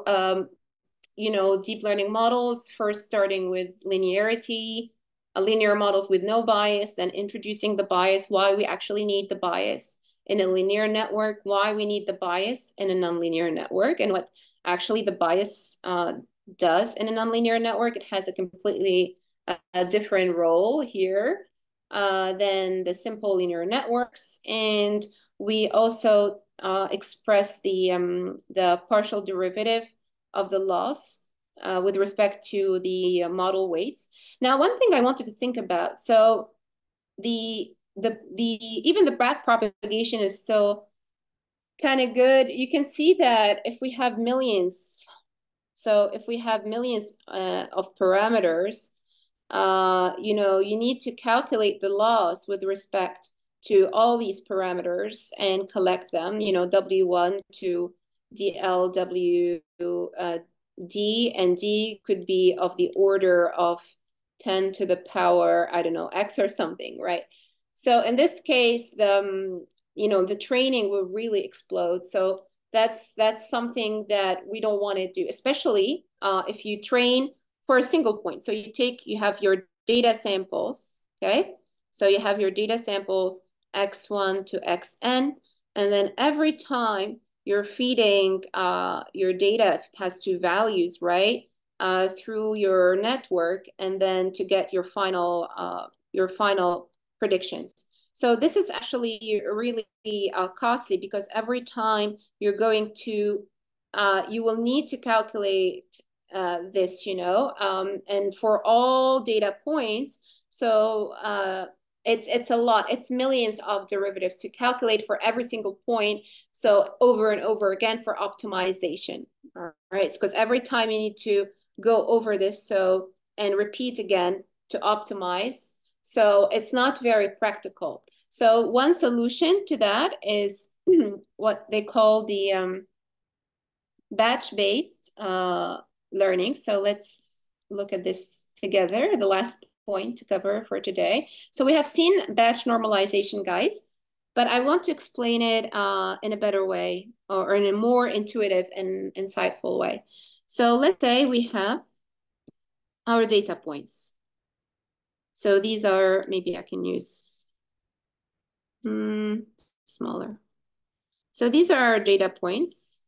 Speaker 1: you know, deep learning models, first starting with linearity, linear models with no bias, then introducing the bias, why we actually need the bias in a linear network, why we need the bias in a nonlinear network, and what actually the bias does in a nonlinear network. It has a completely different role here than the simple linear networks. And we also express the partial derivative of the loss with respect to the model weights. Now, one thing I wanted to think about, so even the backpropagation is still kind of good. You can see that if we have millions, so if we have millions of parameters, you know, you need to calculate the loss with respect to all these parameters and collect them, you know, W1 to DLW, D, and D could be of the order of 10 to the power, I don't know, X or something, right? So in this case, you know, the training will really explode. So that's something that we don't want to do, especially if you train for a single point. So you have your data samples, okay? So you have your data samples x1 to xn, and then every time you're feeding your data, if it has two values, right, through your network, and then to get your final predictions. So this is actually really costly, because every time you're going to, you will need to calculate this, and for all data points. So it's a lot. It's millions of derivatives to calculate for every single point. So over and over again for optimization. All right, because every time you need to go over this and repeat again to optimize. So it's not very practical. So one solution to that is what they call the batch-based learning. So let's look at this together, the last point to cover for today. So we have seen batch normalization, guys, but I want to explain it in a better way, or in a more intuitive and insightful way. So let's say we have our data points. So these are, maybe I can use smaller. So these are our data points.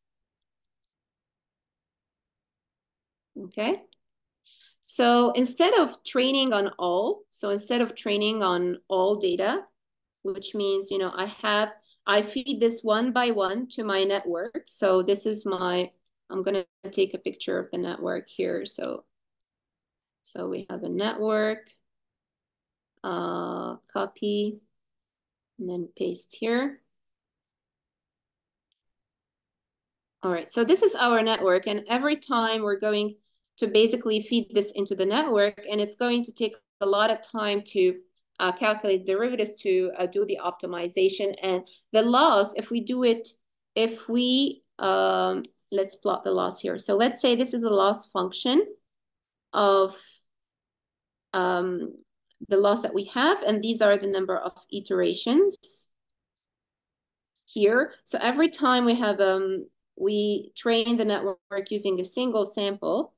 Speaker 1: Okay. So instead of training on all data, which means, I feed this one by one to my network. So this is I'm going to take a picture of the network here. So we have a network, copy, and then paste here. All right, so this is our network, and every time we're going to basically feed this into the network, and it's going to take a lot of time to calculate derivatives to do the optimization. And the loss, if we let's plot the loss here. So let's say this is the loss function of the loss that we have, and these are the number of iterations here. So every time we train the network using a single sample,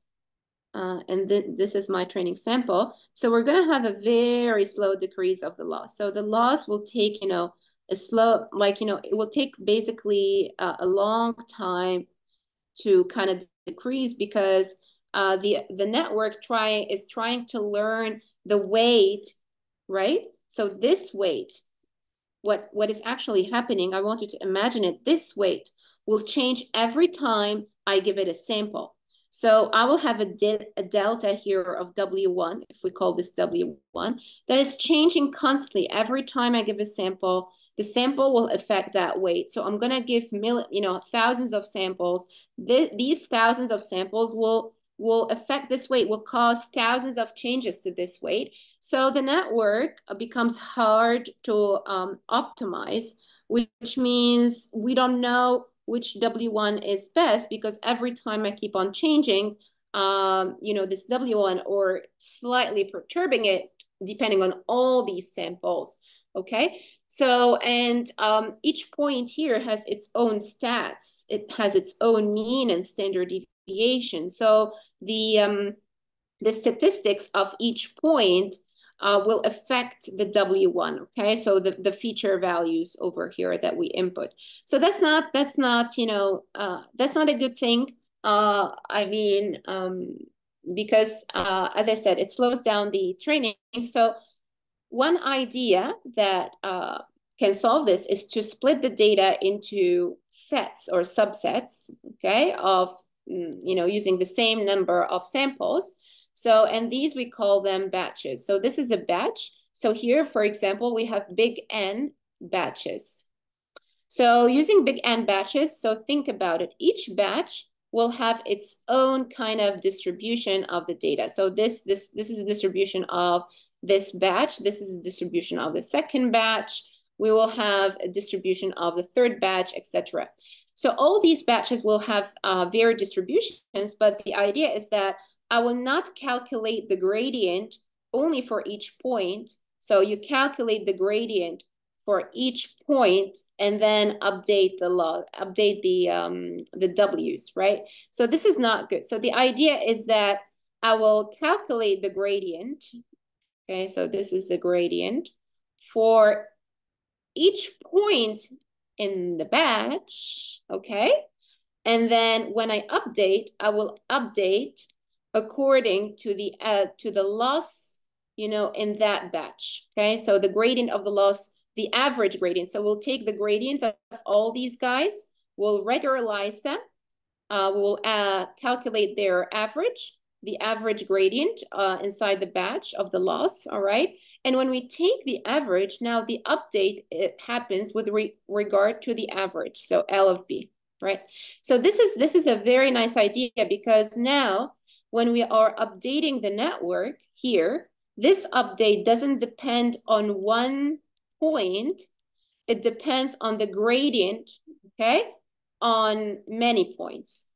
Speaker 1: and this is my training sample. So we're going to have a very slow decrease of the loss. So the loss will take, a slow, it will take basically a long time to kind of decrease, because the network is trying to learn the weight, right? So this weight, what is actually happening, I want you to imagine it, this weight will change every time I give it a sample. So I will have a delta here of W1, if we call this W1, that is changing constantly. Every time I give a sample, the sample will affect that weight. So I'm going to give thousands of samples. These thousands of samples will affect this weight, will cause thousands of changes to this weight. So the network becomes hard to optimize, which means we don't know which W1 is best, because every time I keep on changing, this W1, or slightly perturbing it, depending on all these samples, okay? So, and each point here has its own stats. It has its own mean and standard deviation. So the statistics of each point will affect the W1, okay? So the feature values over here that we input. So that's not a good thing. Because as I said, it slows down the training. So one idea that can solve this is to split the data into sets or subsets, okay, of, using the same number of samples. So, and these we call them batches. So this is a batch. So here, for example, we have big N batches. So using big N batches, so think about it. Each batch will have its own kind of distribution of the data. So this is a distribution of this batch. This is a distribution of the second batch. We will have a distribution of the third batch, etc. So all these batches will have varied distributions, but the idea is that I will not calculate the gradient only for each point. So you calculate the gradient for each point and then update the W's, right? So this is not good. So the idea is that I will calculate the gradient. Okay, so this is the gradient for each point in the batch, okay? And then when I update, I will update according to the loss, you know, in that batch, okay? So the gradient of the loss, the average gradient. So we'll take the gradient of all these guys, we'll regularize them, we'll calculate their average, the average gradient inside the batch of the loss, all right? And when we take the average, now the update, it happens with regard to the average, so L of B, right? So this is a very nice idea, because now when we are updating the network here, this update doesn't depend on one point, it depends on the gradient, okay, on many points.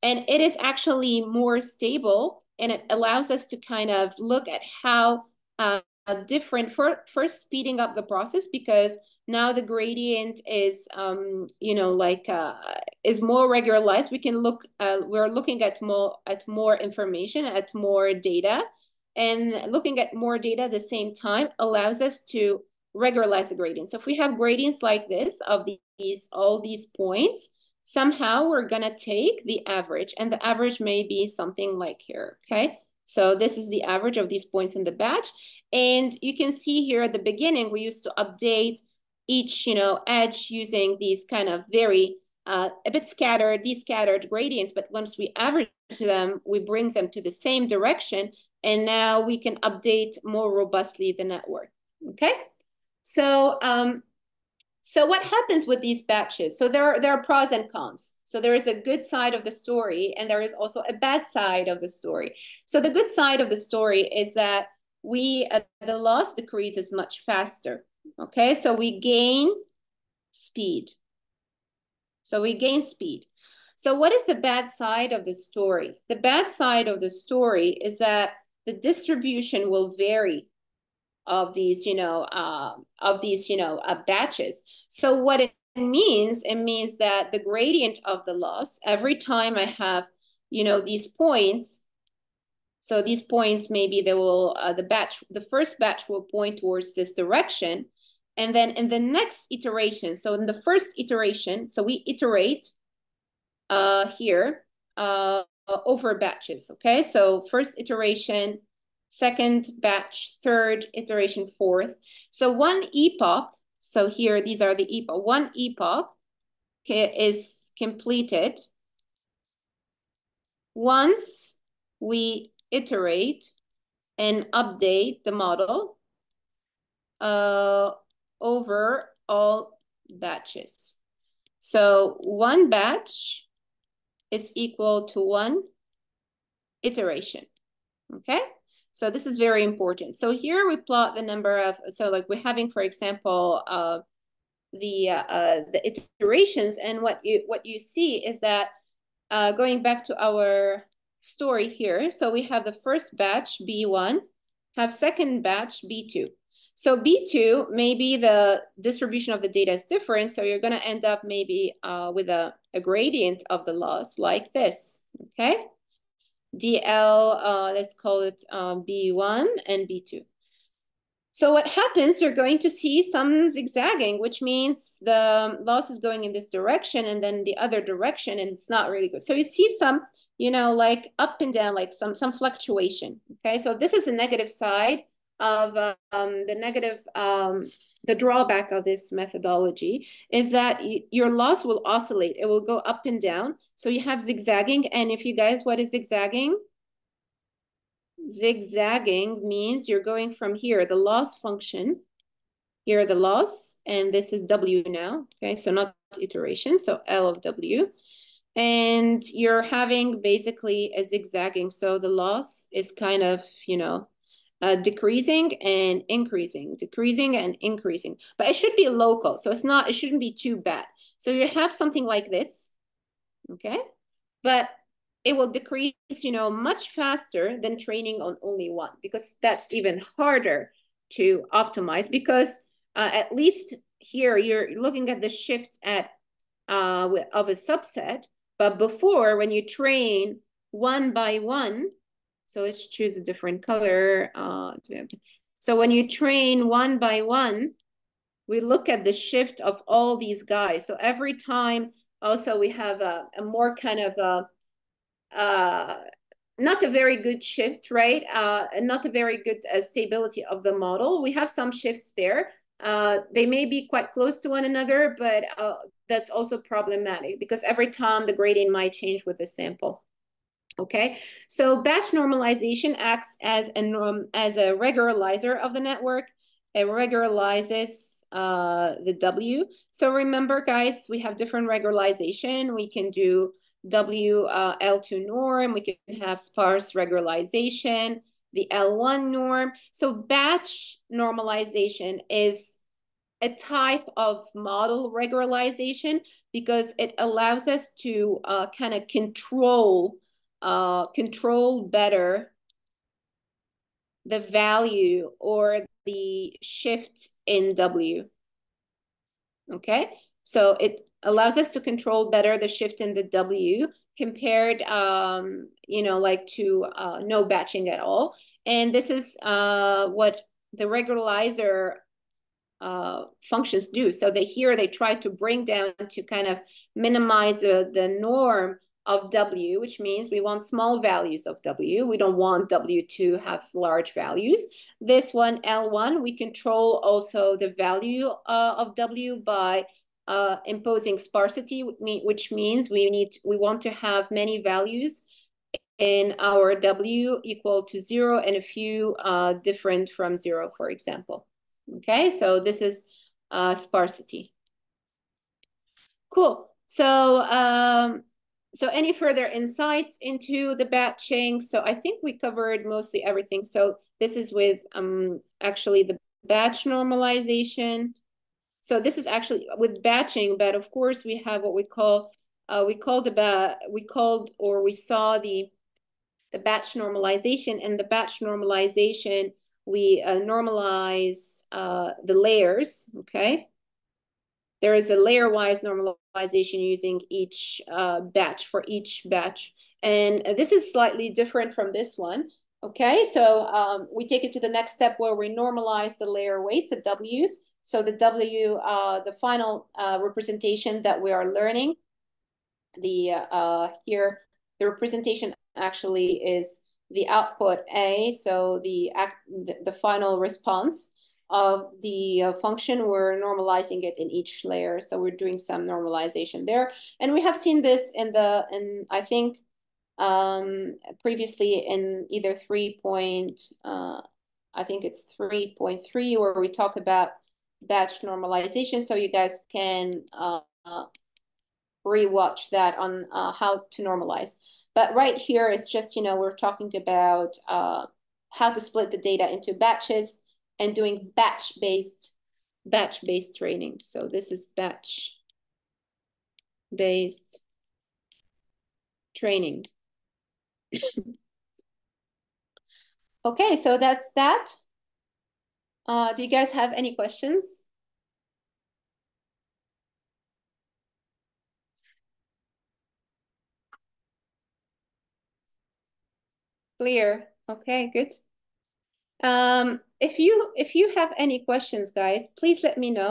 Speaker 1: And it is actually more stable, and it allows us to kind of look at how different, first speeding up the process, because now the gradient is, you know, like is more regularized. We can look, we're looking at more information, at more data, and looking at more data at the same time allows us to regularize the gradient. So if we have gradients like this of all these points, somehow we're gonna take the average, and the average may be something like here, okay? So this is the average of these points in the batch. And you can see here at the beginning, we used to update each, you know, edge using these kind of very, a bit scattered, these scattered gradients, but once we average them, we bring them to the same direction, and now we can update more robustly the network, okay? So, so what happens with these batches? So there are pros and cons. So there is a good side of the story, and there is also a bad side of the story. So the good side of the story is that the loss decreases much faster. Okay, so we gain speed. So we gain speed. So what is the bad side of the story? The bad side of the story is that the distribution will vary of these, batches. So what it means that the gradient of the loss, every time I have, you know, these points, so these points, maybe they will, the first batch will point towards this direction. And then in the next iteration, so in the first iteration, so we iterate here over batches, okay? So first iteration, second batch, third iteration, fourth. So one epoch, so here, these are the epoch. One epoch is completed once we iterate and update the model over all batches. So one batch is equal to one iteration, okay? So this is very important. So here we plot the number of, so like we're having, for example, the iterations, and what you see is that going back to our story here, so we have the first batch B1, have second batch B2. So B2, maybe the distribution of the data is different, so you're gonna end up maybe with a gradient of the loss like this, okay? DL, let's call it B1 and B2. So what happens, you're going to see some zigzagging, which means the loss is going in this direction and then the other direction, and it's not really good. So you see some, you know, like up and down, like some fluctuation, okay? So this is the negative side of the drawback of this methodology is that your loss will oscillate. It will go up and down. So you have zigzagging. And if you guys, what is zigzagging? Zigzagging means you're going from here, the loss function, here the loss, and this is W now, okay? So not iteration, so L of W. And you're having basically a zigzagging. So the loss is kind of, you know, decreasing and increasing, decreasing and increasing. But it should be local, so it shouldn't be too bad. So you have something like this, okay? But it will decrease, you know, much faster than training on only one, because that's even harder to optimize, because at least here you're looking at the shift of a subset. But before, when you train one by one, so let's choose a different color. So when you train one by one, we look at the shift of all these guys. So every time also we have a more kind of not a very good shift, right? And not a very good stability of the model. We have some shifts there. They may be quite close to one another, but that's also problematic because every time the gradient might change with the sample. Okay, so batch normalization acts as a regularizer of the network. It regularizes the W. So remember, guys, we have different regularization. We can do W L2 norm. We can have sparse regularization, the L1 norm. So batch normalization is a type of model regularization because it allows us to kind of control better the value or the shift in W. Okay, so it allows us to control better the shift in the W compared, like to no batching at all. And this is what the regularizer functions do. So they try to bring down to kind of minimize the norm of W, which means we want small values of W. We don't want W to have large values. This one, L1, we control also the value of W by imposing sparsity, which means we want to have many values in our W equal to 0 and a few different from 0, for example. Okay, so this is sparsity. Cool. So any further insights into the batching? So I think we covered mostly everything. So this is with actually the batch normalization. So this is actually with batching, but of course we have what we saw the batch normalization. And the batch normalization, we normalize the layers, okay? There is a layer-wise normalization using each batch for each batch. And this is slightly different from this one, okay? So we take it to the next step where we normalize the layer weights, the W's. So the W, the final representation that we are learning, here, the representation actually is the output A, so the final response of the function, we're normalizing it in each layer. So we're doing some normalization there. And we have seen this in I think, previously in either I think it's 3.3, where we talk about batch normalization. So you guys can rewatch that on how to normalize. But right here, it's just, we're talking about how to split the data into batches and doing batch-based training. So this is batch-based training. Okay, so that's that. Do you guys have any questions? Clear. Okay, good. If you have any questions, guys, please let me know.